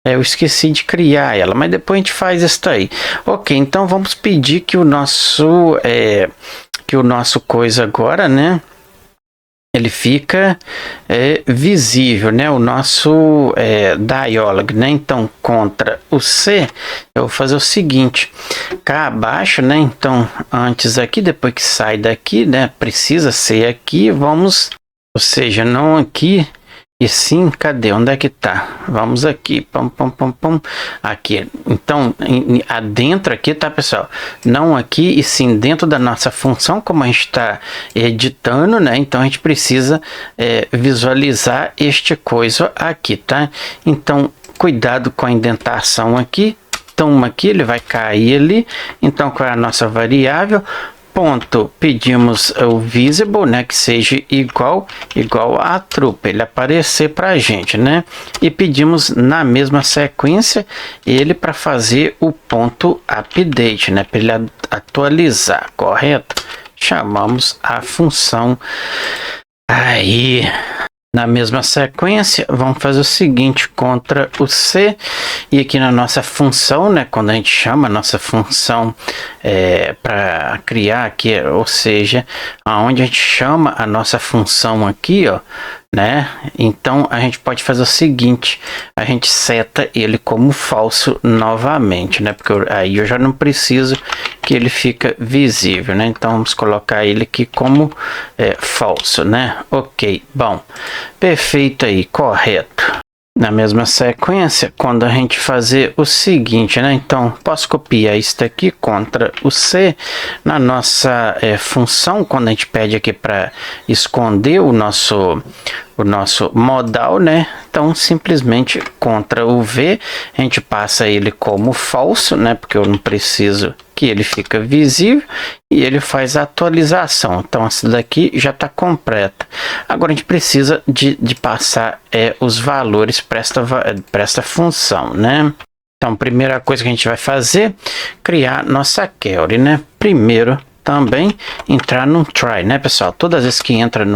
Eu esqueci de criar ela, mas depois a gente faz isso aí. Ok, então vamos pedir que o nosso coisa agora, né? Ele fica visível, né? O nosso dialog, né? Então, contra o C, eu vou fazer o seguinte: cá abaixo, né? Então, antes aqui, depois que sai daqui, né? Precisa ser aqui, vamos, ou seja, não aqui, e sim, cadê? Onde é que tá? Vamos aqui, pum, pum, pum, pum, aqui. Então, adentro aqui, tá, pessoal? Não aqui, e sim dentro da nossa função, como a gente está editando, né? Então, a gente precisa visualizar este coisa aqui, tá? Então, cuidado com a indentação aqui. Então, aqui ele vai cair ali. Então, qual é a nossa variável? Ponto, pedimos o visible, né, que seja igual a true, para ele aparecer para a gente, né? E pedimos na mesma sequência ele para fazer o ponto update, né, para ele atualizar, correto? Chamamos a função aí. Na mesma sequência, vamos fazer o seguinte, contra o C, e aqui na nossa função, né, quando a gente chama a nossa função para criar aqui, ou seja, aonde a gente chama a nossa função aqui, ó, né, então a gente pode fazer o seguinte, a gente seta ele como falso novamente, né, porque aí eu já não preciso que ele fica visível, né, então vamos colocar ele aqui como falso, né, ok, bom, perfeito aí, correto. Na mesma sequência, quando a gente fazer o seguinte, né? Então, posso copiar isso aqui contra o C na nossa função, quando a gente pede aqui para esconder o nosso modal, né? Então, simplesmente contra o V, a gente passa ele como falso, né? Porque eu não preciso que ele fica visível e ele faz a atualização. Então, essa daqui já está completa. Agora, a gente precisa de passar os valores para esta função, né? Então, primeira coisa que a gente vai fazer, criar nossa query, né? Primeiro, também entrar no try, né, pessoal? Todas as vezes que entra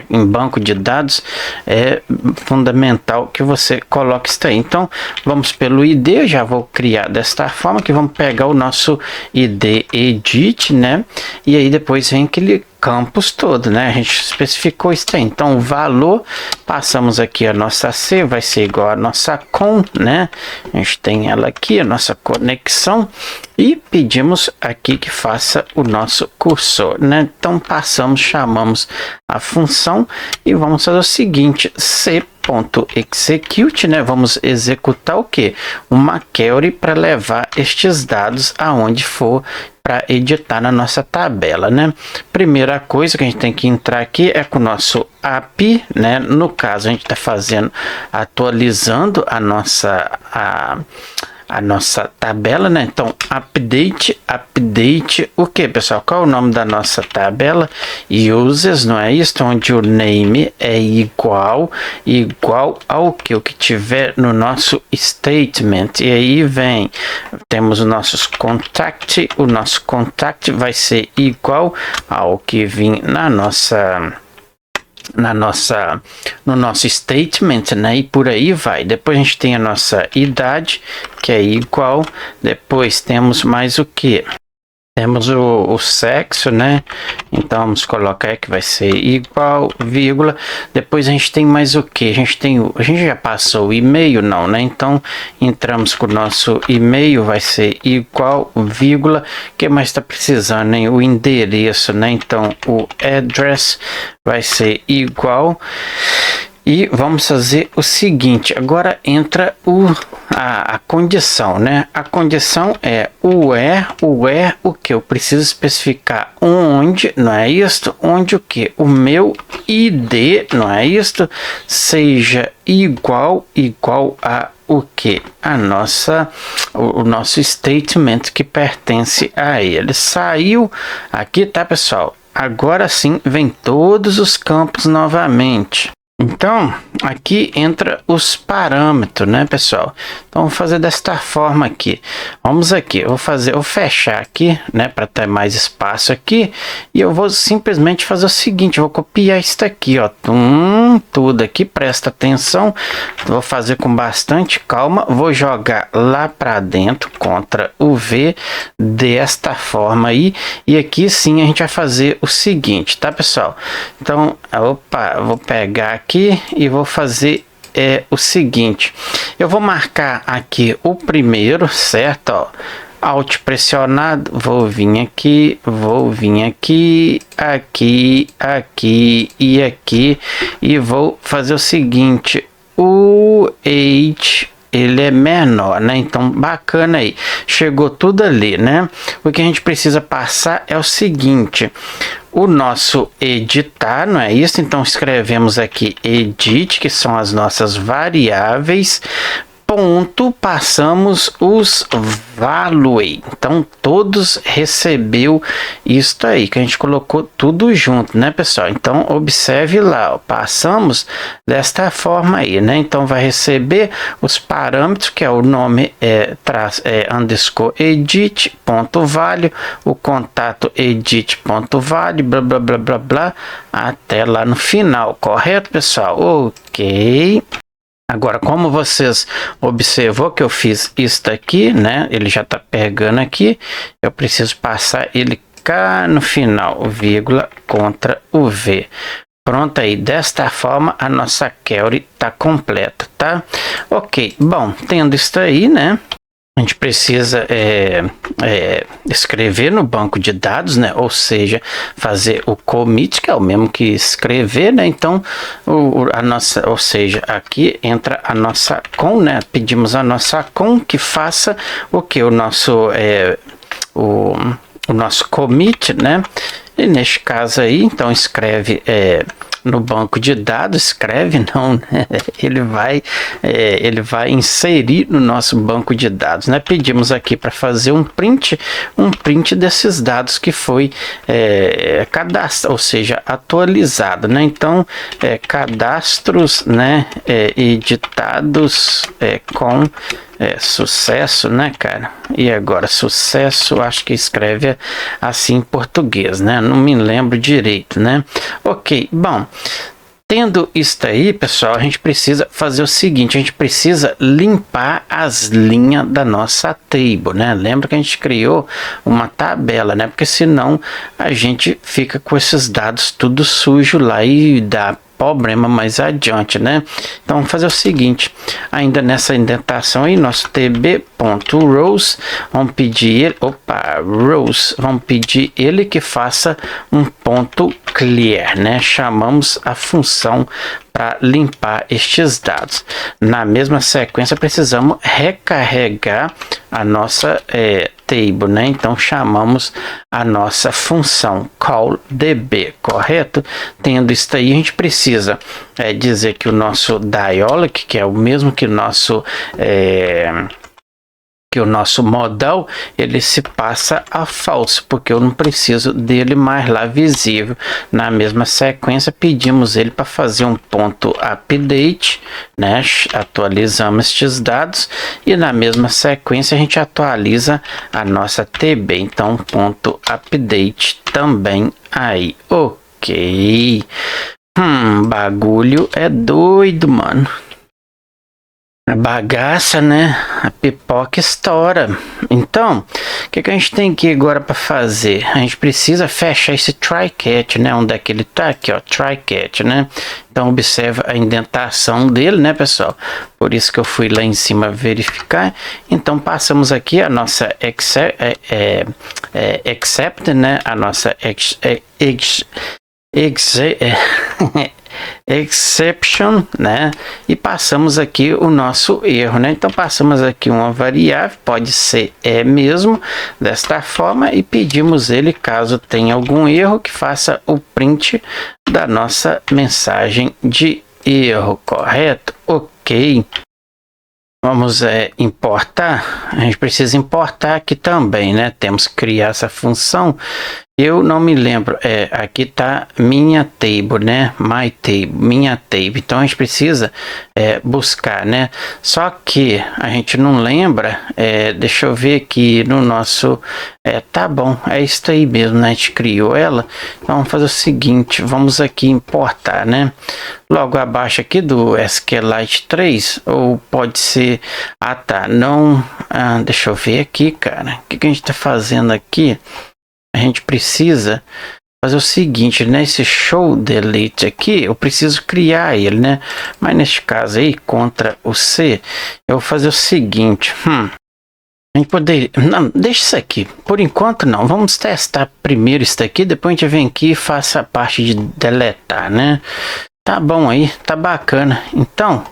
em banco de dados, é fundamental que você coloque isso aí. Então, vamos pelo ID, eu já vou criar desta forma, que vamos pegar o nosso ID edit, né? E aí depois vem aquele campus todo, né? A gente especificou isso aí. Então, o valor, passamos aqui a nossa C, vai ser igual a nossa com, né? A gente tem ela aqui, a nossa conexão, e pedimos aqui que faça o nosso cursor, né? Então, chamamos a função e vamos fazer o seguinte, c.execute, né? Vamos executar o que? Uma query para levar estes dados aonde for para editar na nossa tabela, né? Primeira coisa que a gente tem que entrar aqui é com o nosso API, né? No caso, a gente está atualizando a nossa a nossa tabela, né? Então, update, o que, pessoal? Qual é o nome da nossa tabela? Users, não é isso? Onde o name é igual ao que? O que tiver no nosso statement. E aí vem, temos os nossos contact, o nosso contact vai ser igual ao que vem no nosso statement, né? E por aí vai. Depois a gente tem a nossa idade, que é igual. Depois temos mais o que? Temos o sexo, né? Então vamos colocar que vai ser igual, vírgula. Depois a gente tem mais o que? A gente já passou o e-mail, não, né? Então entramos com o nosso e-mail, vai ser igual, vírgula. O que mais está precisando, hein? O endereço, né? Então o address vai ser igual. E vamos fazer o seguinte, agora entra a condição, né? A condição é o que? Eu preciso especificar onde, não é isto? Onde o que? O meu ID, não é isto? Seja igual a o que? O nosso statement que pertence a ele. Saiu aqui, tá, pessoal? Agora sim, vem todos os campos novamente. Então, aqui entra os parâmetros, né, pessoal? Então, vamos fazer desta forma aqui. Vamos aqui, eu vou fechar aqui, né, para ter mais espaço aqui. E eu vou simplesmente fazer o seguinte, eu vou copiar isso aqui, ó. Tudo aqui, presta atenção. Vou fazer com bastante calma. Vou jogar lá para dentro, Ctrl o V, desta forma aí. E aqui sim a gente vai fazer o seguinte, tá, pessoal? Então, opa, vou pegar aqui e vou fazer o seguinte, eu vou marcar aqui o primeiro, certo? Ó, Alt pressionado, vou vir aqui, aqui e vou fazer o seguinte, o age ele é menor, né? Então bacana aí, chegou tudo ali, né? O que a gente precisa passar é o seguinte, o nosso editar, não é isso? Então escrevemos aqui edit, que são as nossas variáveis, ponto, passamos os value. Então todos recebeu isso aí, que a gente colocou tudo junto, né, pessoal? Então observe lá, ó, passamos desta forma aí, né? Então vai receber os parâmetros, que é o nome underscore edit ponto value, o contato edit ponto value, blá blá blá blá blá, até lá no final, correto, pessoal? Ok. Agora, como vocês observou que eu fiz isso aqui, né? Ele já está pegando aqui. Eu preciso passar ele cá no final, vírgula, Ctrl o V. Pronto aí, desta forma a nossa query está completa, tá? Ok, bom, tendo isso aí, né? A gente precisa escrever no banco de dados, né? Ou seja, fazer o commit, que é o mesmo que escrever, né? Então, ou seja, aqui entra a nossa com, né? Pedimos a nossa com que faça o que? O nosso commit, né? E neste caso aí, então escreve no banco de dados, escreve não, né? Ele vai inserir no nosso banco de dados, né? Pedimos aqui para fazer um print desses dados que foi cadastrado, ou seja, atualizado, né? Então, cadastros, né? Editados com sucesso, né, cara? E agora sucesso, acho que escreve assim em português, né? Não me lembro direito, né? Ok, bom, tendo isso aí, pessoal, a gente precisa fazer o seguinte, a gente precisa limpar as linhas da nossa table, né? Lembra que a gente criou uma tabela, né? Porque senão a gente fica com esses dados tudo sujo lá e dá problema mais adiante, né? Então vamos fazer o seguinte, ainda nessa indentação aí, nosso tb.rows, vamos pedir ele que faça um ponto clear, né? Chamamos a função para limpar estes dados. Na mesma sequência precisamos recarregar a nossa table, né? Então chamamos a nossa função callDB, correto? Tendo isso aí, a gente precisa dizer que o nosso dialog, que é o mesmo que o nosso que o nosso modal ele se passa a falso, porque eu não preciso dele mais lá visível. Na mesma sequência, pedimos ele para fazer um ponto update, né? Atualizamos estes dados e na mesma sequência a gente atualiza a nossa TB. Então, ponto update também aí, ok. Bagulho é doido, mano. A bagaça, né? A pipoca estoura. Então, o que a gente tem aqui agora para fazer? A gente precisa fechar esse try catch, né? Onde é que ele tá? Aqui, ó, try catch, né? Então, observa a indentação dele, né, pessoal? Por isso que eu fui lá em cima verificar. Então, passamos aqui a nossa except, né? A nossa exception, né? E passamos aqui o nosso erro, né? Então passamos aqui uma variável, pode ser mesmo, desta forma, e pedimos ele, caso tenha algum erro, que faça o print da nossa mensagem de erro, correto? Ok. Vamos importar. A gente precisa importar aqui também, né? Temos que criar essa função. Eu não me lembro, aqui tá minha table, né? My table, minha table. Então a gente precisa buscar, né? Só que a gente não lembra, deixa eu ver aqui no nosso, tá bom, é isso aí mesmo, né? A gente criou ela. Então vamos fazer o seguinte, vamos aqui importar, né? Logo abaixo aqui do SQLite 3, ou pode ser, tá, não, deixa eu ver aqui, cara, o que a gente tá fazendo aqui? A gente precisa fazer o seguinte, né? Esse show delete aqui, eu preciso criar ele, né? Mas neste caso aí, Ctrl o C, eu vou fazer o seguinte. A gente poderia... Não, deixa isso aqui. Por enquanto não. Vamos testar primeiro isso daqui, depois a gente vem aqui e faça a parte de deletar, né? Tá bom aí, tá bacana. Então...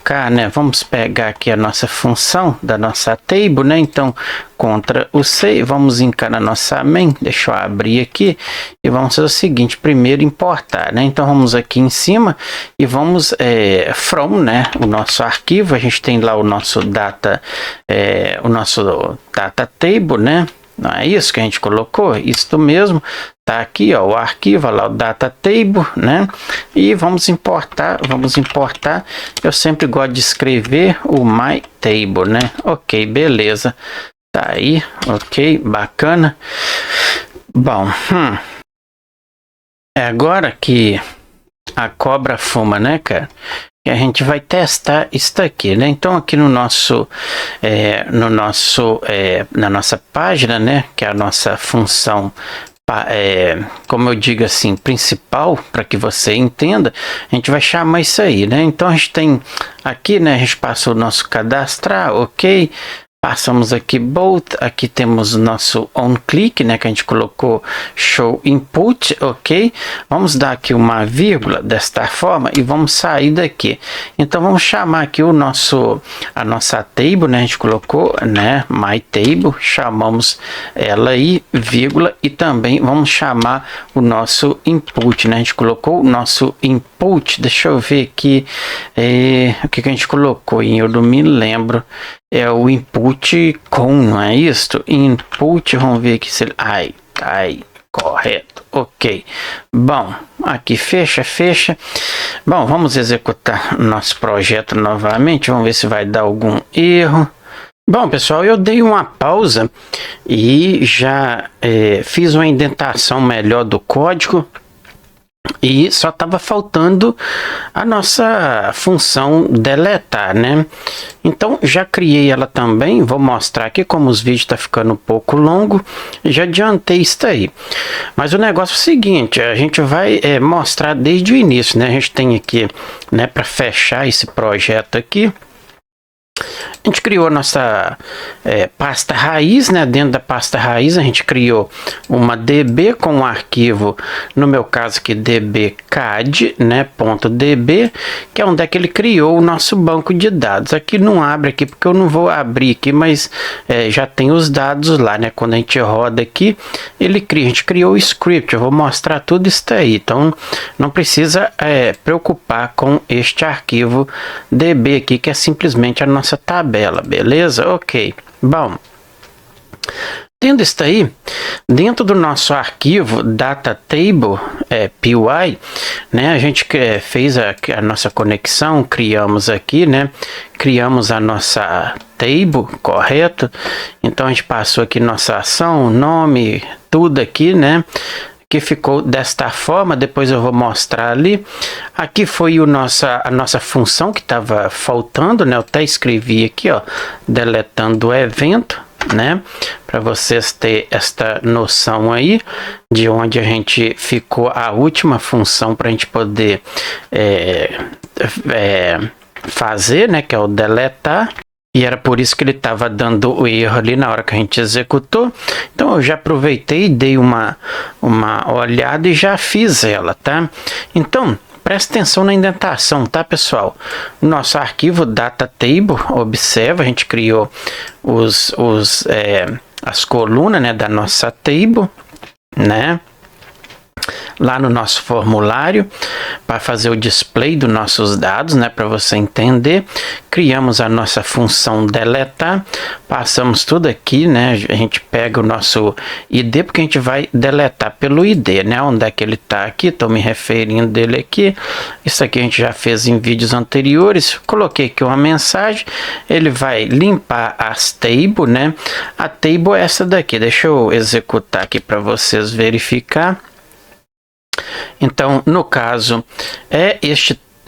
cá, né? Vamos pegar aqui a nossa função da nossa table, né? Então, Ctrl o C, vamos encar na nossa main, deixa eu abrir aqui e vamos fazer o seguinte, primeiro importar, né? Então, vamos aqui em cima e vamos from, né? O nosso arquivo, a gente tem lá o nosso data table, né? Não é isso que a gente colocou? Isso mesmo. Tá aqui, ó, o arquivo, lá o data table, né? E vamos importar. Eu sempre gosto de escrever o my table, né? Ok, beleza. Tá aí, ok, bacana. Bom, é agora que a cobra fuma, né, cara? E a gente vai testar isso aqui, né? Então aqui no nosso, na nossa página, né? Que é a nossa função, como eu digo assim, principal, para que você entenda, a gente vai chamar isso aí, né? Então a gente tem aqui, né? A gente passa o nosso cadastrar, ok? Passamos aqui both, aqui temos o nosso onClick, né, que a gente colocou show input, ok? Vamos dar aqui uma vírgula desta forma e vamos sair daqui. Então vamos chamar aqui a nossa table, né, a gente colocou, né, my table, chamamos ela aí, vírgula, e também vamos chamar o nosso input, né, a gente colocou o nosso input, deixa eu ver aqui, o que a gente colocou, eu não me lembro. É o input com, não é isso? Input, vamos ver aqui se ele... Ai, correto, ok. Bom, aqui fecha. Bom, vamos executar nosso projeto novamente, vamos ver se vai dar algum erro. Bom, pessoal, eu dei uma pausa e já fiz uma indentação melhor do código. E só estava faltando a nossa função deletar, né? Então já criei ela também, vou mostrar aqui como os vídeos tá ficando um pouco longo, já adiantei isso aí. Mas o negócio é o seguinte, a gente vai mostrar desde o início, né? A gente tem aqui, né, para fechar esse projeto aqui. A gente criou a nossa pasta raiz, né? Dentro da pasta raiz a gente criou uma DB com um arquivo, no meu caso aqui dbcad, né? .db, que é onde é que ele criou o nosso banco de dados. Aqui não abre aqui porque eu não vou abrir aqui, mas já tem os dados lá, né? Quando a gente roda aqui, ele cria. A gente criou o script, eu vou mostrar tudo isso aí. Então não precisa preocupar com este arquivo db aqui, que é simplesmente a nossa tabela, beleza? Ok. Bom, tendo isso aí, dentro do nosso arquivo data table py, né, a gente fez a nossa conexão, criamos aqui, né, criamos a nossa table, correto? Então a gente passou aqui nossa ação, nome, tudo aqui, né, que ficou desta forma. Depois eu vou mostrar ali. Aqui foi a nossa função que estava faltando, né, eu até escrevi aqui, ó, deletando o evento, né, para vocês terem esta noção aí de onde a gente ficou a última função para a gente poder fazer, né, que é o deletar. E era por isso que ele estava dando o erro ali na hora que a gente executou. Então eu já aproveitei, dei uma olhada e já fiz ela, tá? Então presta atenção na indentação, tá, pessoal? Nosso arquivo data table, observa, a gente criou as colunas, né, da nossa table, né? Lá no nosso formulário, para fazer o display dos nossos dados, né, para você entender, criamos a nossa função deletar, passamos tudo aqui, né, a gente pega o nosso ID, porque a gente vai deletar pelo ID, né, onde é que ele está aqui, estou me referindo dele aqui, isso aqui a gente já fez em vídeos anteriores, coloquei aqui uma mensagem, ele vai limpar as tables, né, a table é essa daqui, deixa eu executar aqui para vocês verificar. Então, no caso,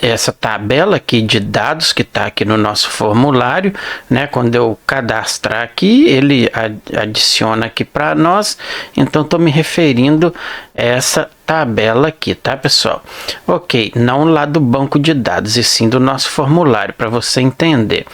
essa tabela aqui de dados que está aqui no nosso formulário, né? Quando eu cadastrar aqui, ele adiciona aqui para nós. Então, estou me referindo a essa tabela aqui, tá, pessoal? Ok, não lá do banco de dados, e sim do nosso formulário, para você entender.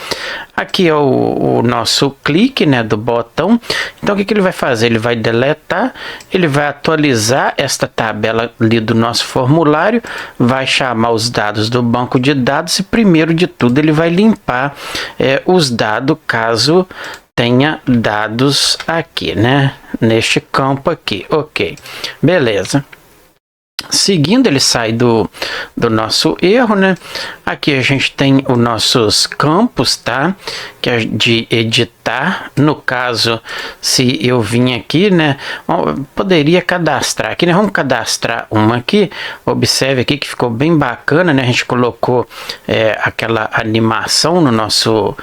Aqui é o nosso clique, né, do botão. Então, o que ele vai fazer? Ele vai deletar, ele vai atualizar esta tabela ali do nosso formulário, vai chamar os dados do banco de dados e, primeiro de tudo, ele vai limpar os dados, caso tenha dados aqui, né, neste campo aqui. Ok, beleza. Seguindo, ele sai do nosso erro, né? Aqui a gente tem os nossos campos, tá? Que é de editar. No caso, se eu vim aqui, né? Poderia cadastrar aqui, né? Vamos cadastrar uma aqui. Observe aqui que ficou bem bacana, né? A gente colocou aquela animação no nosso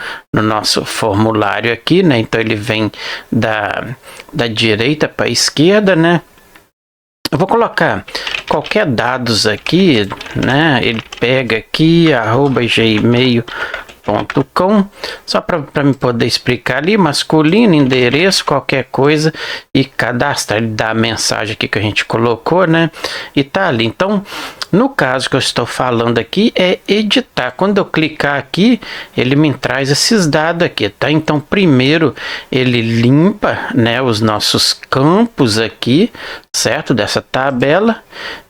formulário aqui, né? Então ele vem da direita para a esquerda, né? Eu vou colocar qualquer dados aqui, né? Ele pega aqui @gmail.com, só para me poder explicar ali, masculino, endereço, qualquer coisa, e cadastrar. Ele dá a mensagem aqui que a gente colocou, né? E tá ali. Então, no caso que eu estou falando aqui é editar. Quando eu clicar aqui, ele me traz esses dados aqui, tá? Então, primeiro ele limpa, né, os nossos campos aqui, certo? Dessa tabela,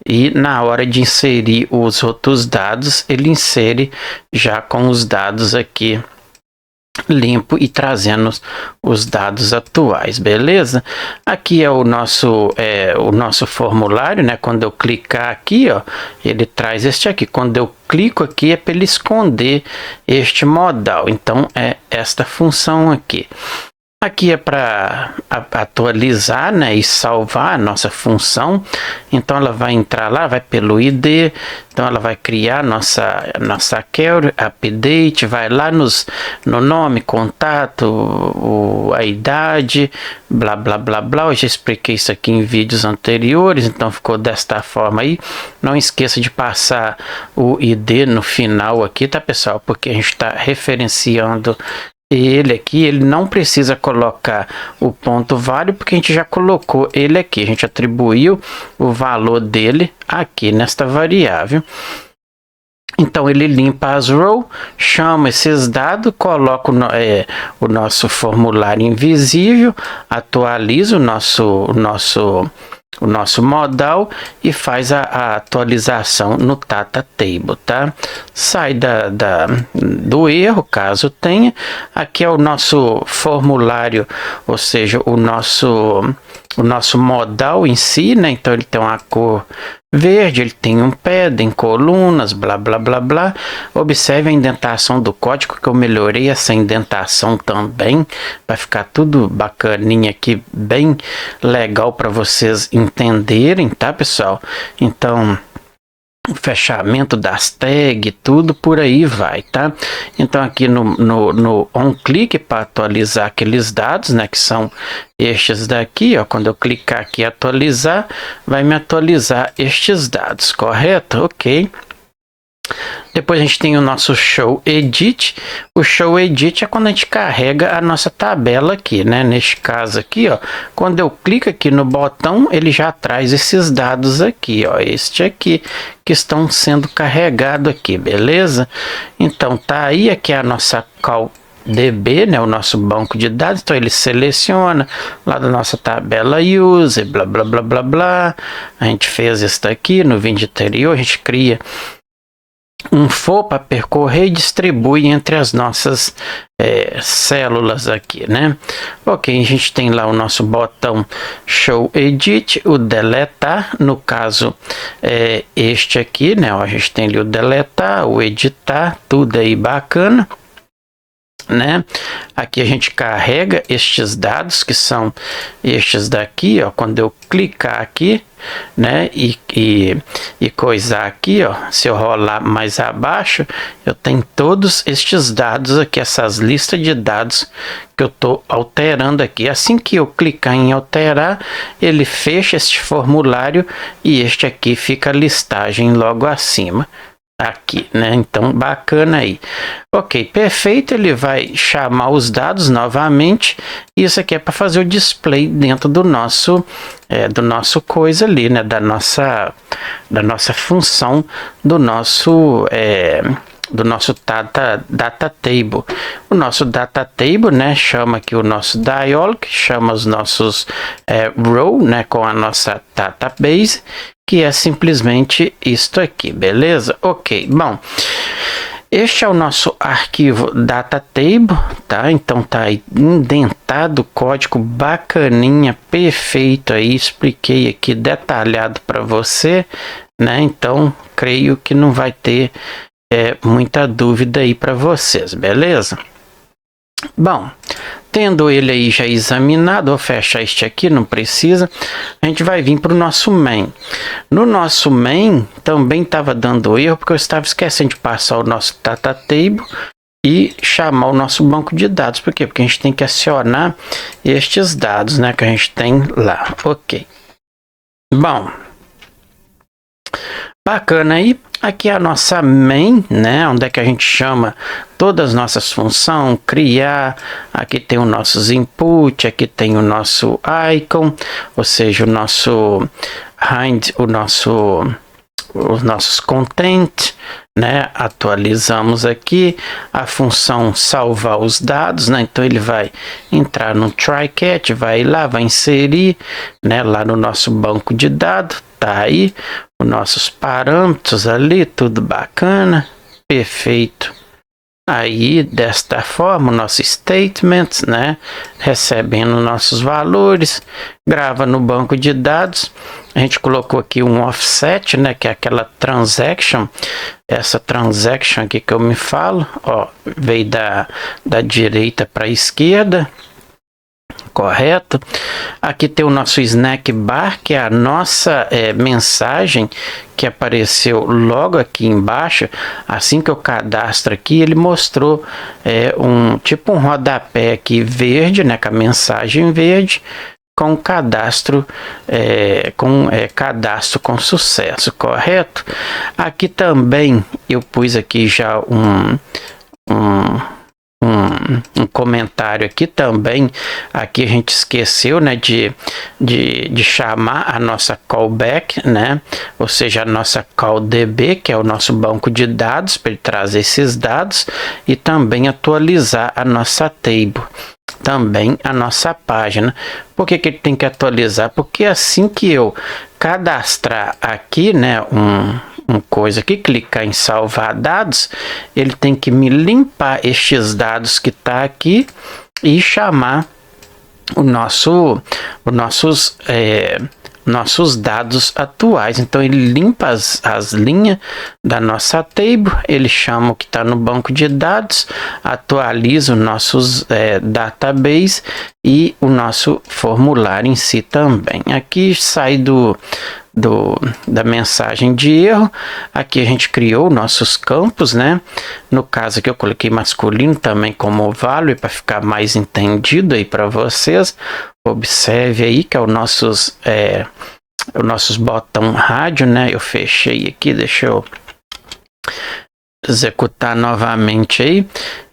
e na hora de inserir os outros dados, ele insere já com os dados aqui limpo e trazendo os dados atuais, beleza? Aqui é o nosso formulário, né? Quando eu clicar aqui, ó, ele traz este aqui. Quando eu clico aqui é para ele esconder este modal. Então é esta função aqui. Aqui é para atualizar, né, e salvar a nossa função. Então ela vai entrar lá, vai pelo ID, então ela vai criar nossa query, update, vai lá no nome, contato, a idade, blá blá blá blá. Eu já expliquei isso aqui em vídeos anteriores, então ficou desta forma aí. Não esqueça de passar o ID no final aqui, tá, pessoal? Porque a gente está referenciando ele aqui, ele não precisa colocar o ponto válido, porque a gente já colocou ele aqui, a gente atribuiu o valor dele aqui nesta variável. Então ele limpa as rows, chama esses dados, coloca o nosso formulário invisível, atualiza o nosso modal e faz a atualização no data table, tá? Sai do erro, caso tenha. Aqui é o nosso formulário, ou seja, o nosso o nosso modal em si, né? Então ele tem uma cor verde, ele tem um padding, colunas, blá blá blá blá. Observe a indentação do código, que eu melhorei essa indentação também, vai ficar tudo bacaninha aqui, bem legal para vocês entenderem, tá, pessoal? Então o fechamento das tags, tudo por aí vai, tá? Então aqui no on click para atualizar aqueles dados, né, que são estes daqui, ó, quando eu clicar aqui atualizar, vai me atualizar estes dados, correto? Ok. Depois a gente tem o nosso Show Edit. O Show Edit é quando a gente carrega a nossa tabela aqui, né? Neste caso aqui, ó, quando eu clico aqui no botão, ele já traz esses dados aqui, ó, este aqui, que estão sendo carregados aqui, beleza? Então tá aí, aqui é a nossa call DB, né, o nosso banco de dados. Então ele seleciona lá da nossa tabela user, blá blá blá blá blá. A gente fez isso daqui no vídeo anterior, a gente cria um for para percorrer e distribui entre as nossas células aqui, né? Ok, a gente tem lá o nosso botão Show Edit, o deletar, no caso este aqui, né? Ó, a gente tem ali o deletar, o editar, tudo aí bacana, né? Aqui a gente carrega estes dados, que são estes daqui, ó. Quando eu clicar aqui, né, e coisar aqui, ó, se eu rolar mais abaixo, eu tenho todos estes dados aqui, essas listas de dados que eu tô alterando aqui. Assim que eu clicar em alterar, ele fecha este formulário e este aqui fica a listagem logo acima aqui, né? Então bacana aí. Ok, perfeito. Ele vai chamar os dados novamente. Isso aqui é para fazer o display dentro do nosso coisa ali, né? Da nossa função do nosso data table. O nosso data table, né, chama aqui o nosso dialog, chama os nossos row, né, com a nossa database, que é simplesmente isto aqui, beleza? Ok, bom, este é o nosso arquivo data table, tá? Então tá aí indentado, código bacaninha, perfeito aí, expliquei aqui detalhado para você, né? Então creio que não vai ter muita dúvida aí para vocês, beleza? Bom, tendo ele aí já examinado, vou fechar este aqui, não precisa. A gente vai vir para o nosso main. No nosso main também estava dando erro, porque eu estava esquecendo de passar o nosso data table e chamar o nosso banco de dados. Por quê? Porque a gente tem que acionar estes dados, né, que a gente tem lá. Ok. Bom, bacana aí. Aqui é a nossa main, né, onde é que a gente chama todas as nossas funções, criar. Aqui tem os nossos input, aqui tem o nosso icon, ou seja, o nosso hind, os nossos content, né? Atualizamos aqui a função salvar os dados, né? Então ele vai entrar no try-catch, vai lá, vai inserir, né, lá no nosso banco de dados. Tá aí os nossos parâmetros ali, tudo bacana, perfeito. Aí desta forma, o nosso statements, né, recebendo nossos valores, grava no banco de dados. A gente colocou aqui um offset, né, que é aquela transaction, essa transaction aqui que eu me falo, ó, veio da direita para a esquerda. Correto? Aqui tem o nosso snack bar, que é a nossa mensagem que apareceu logo aqui embaixo. Assim que eu cadastro aqui, ele mostrou tipo um rodapé aqui verde, né, com a mensagem verde, com cadastro cadastro com sucesso, correto? Aqui também eu pus aqui já um comentário aqui também. Aqui a gente esqueceu, né, de chamar a nossa callback, né, ou seja, a nossa calldb, que é o nosso banco de dados, para ele trazer esses dados e também atualizar a nossa table, também a nossa página. Por que ele tem que atualizar? Porque assim que eu cadastrar aqui, né, uma coisa aqui, clicar em salvar dados, ele tem que me limpar estes dados que tá aqui e chamar nossos dados atuais. Então ele limpa as linhas da nossa table, ele chama o que está no banco de dados, atualiza os nossos database e o nosso formulário em si também. Aqui sai da mensagem de erro. Aqui a gente criou nossos campos, né? No caso aqui eu coloquei masculino também como value para ficar mais entendido aí para vocês. Observe aí que é os nossos botão rádio, né? Eu fechei aqui, deixa eu executar novamente aí.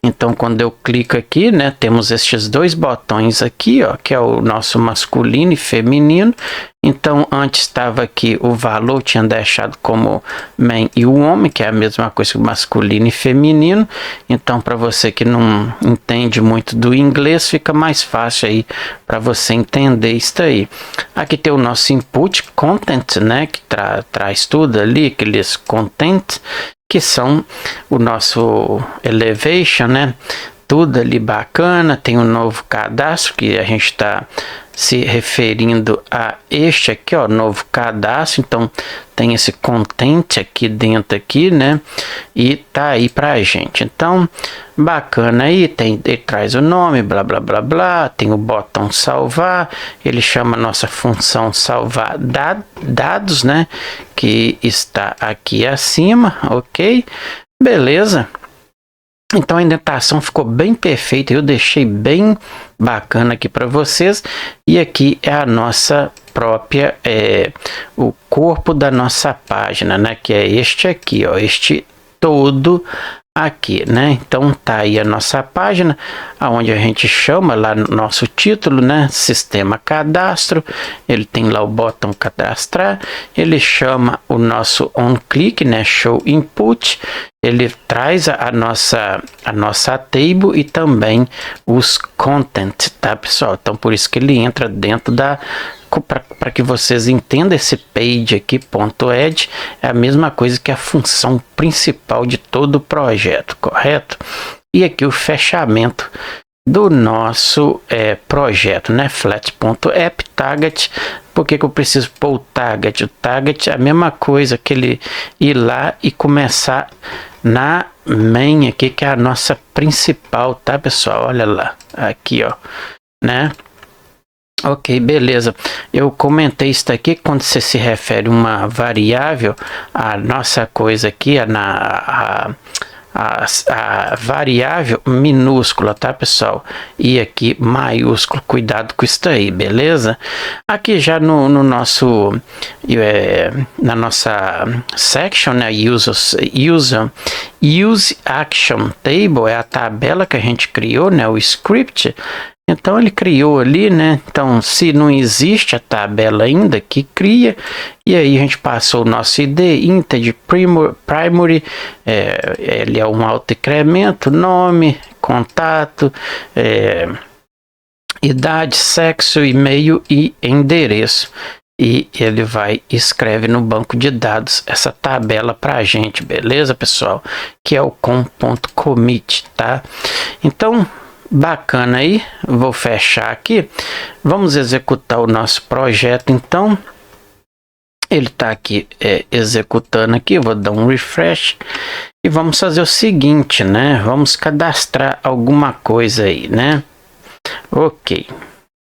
Então quando eu clico aqui, né, temos estes dois botões aqui, ó, que é o nosso masculino e feminino. Então antes estava aqui o valor, tinha deixado como man e o homem, que é a mesma coisa que o masculino e feminino. Então para você que não entende muito do inglês, fica mais fácil aí para você entender isso aí. Aqui tem o nosso input content, né, que traz tudo ali, aqueles content, que são o nosso elevation, né? Tudo ali bacana. Tem um novo cadastro que a gente está se referindo a este aqui, ó, novo cadastro. Então tem esse content aqui dentro aqui, né? E tá aí pra gente. Então bacana aí, ele traz o nome, blá blá blá blá, tem o botão salvar, ele chama a nossa função salvar dados, né, que está aqui acima, ok? Beleza. Então a indentação ficou bem perfeita, eu deixei bem bacana aqui para vocês. E aqui é a nossa própria, o corpo da nossa página, né, que é este aqui, ó, este todo aqui, né? Então tá aí a nossa página, aonde a gente chama lá no nosso título, né, sistema cadastro. Ele tem lá o botão cadastrar, ele chama o nosso on click, né, show input. Ele traz a nossa table e também os content, tá, pessoal? Então por isso que ele entra dentro da, para que vocês entendam, esse page aqui, .add, é a mesma coisa que a função principal de todo o projeto, correto? E aqui o fechamento do nosso projeto, né? Flat.app target. Por que eu preciso pôr o target? O target é a mesma coisa que ele ir lá e começar na main aqui, que é a nossa principal, tá, pessoal? Olha lá, aqui, ó, né? Ok, beleza. Eu comentei isso aqui quando você se refere a uma variável, a nossa coisa aqui, a variável minúscula, tá, pessoal? E aqui maiúsculo, cuidado com isso aí, beleza? Aqui já no nosso, na nossa section, né, use action table, é a tabela que a gente criou, né, o script. Então ele criou ali, né? Então se não existe a tabela ainda, que cria. E aí a gente passou o nosso ID, integer primary, ele é um autoincremento, nome, contato, idade, sexo, e-mail e endereço. E ele vai e escreve no banco de dados essa tabela para a gente, beleza, pessoal? Que é o com.commit, tá? Então bacana aí, vou fechar aqui, vamos executar o nosso projeto. Então ele está aqui executando aqui, vou dar um refresh e vamos fazer o seguinte, né, vamos cadastrar alguma coisa aí, né? Ok.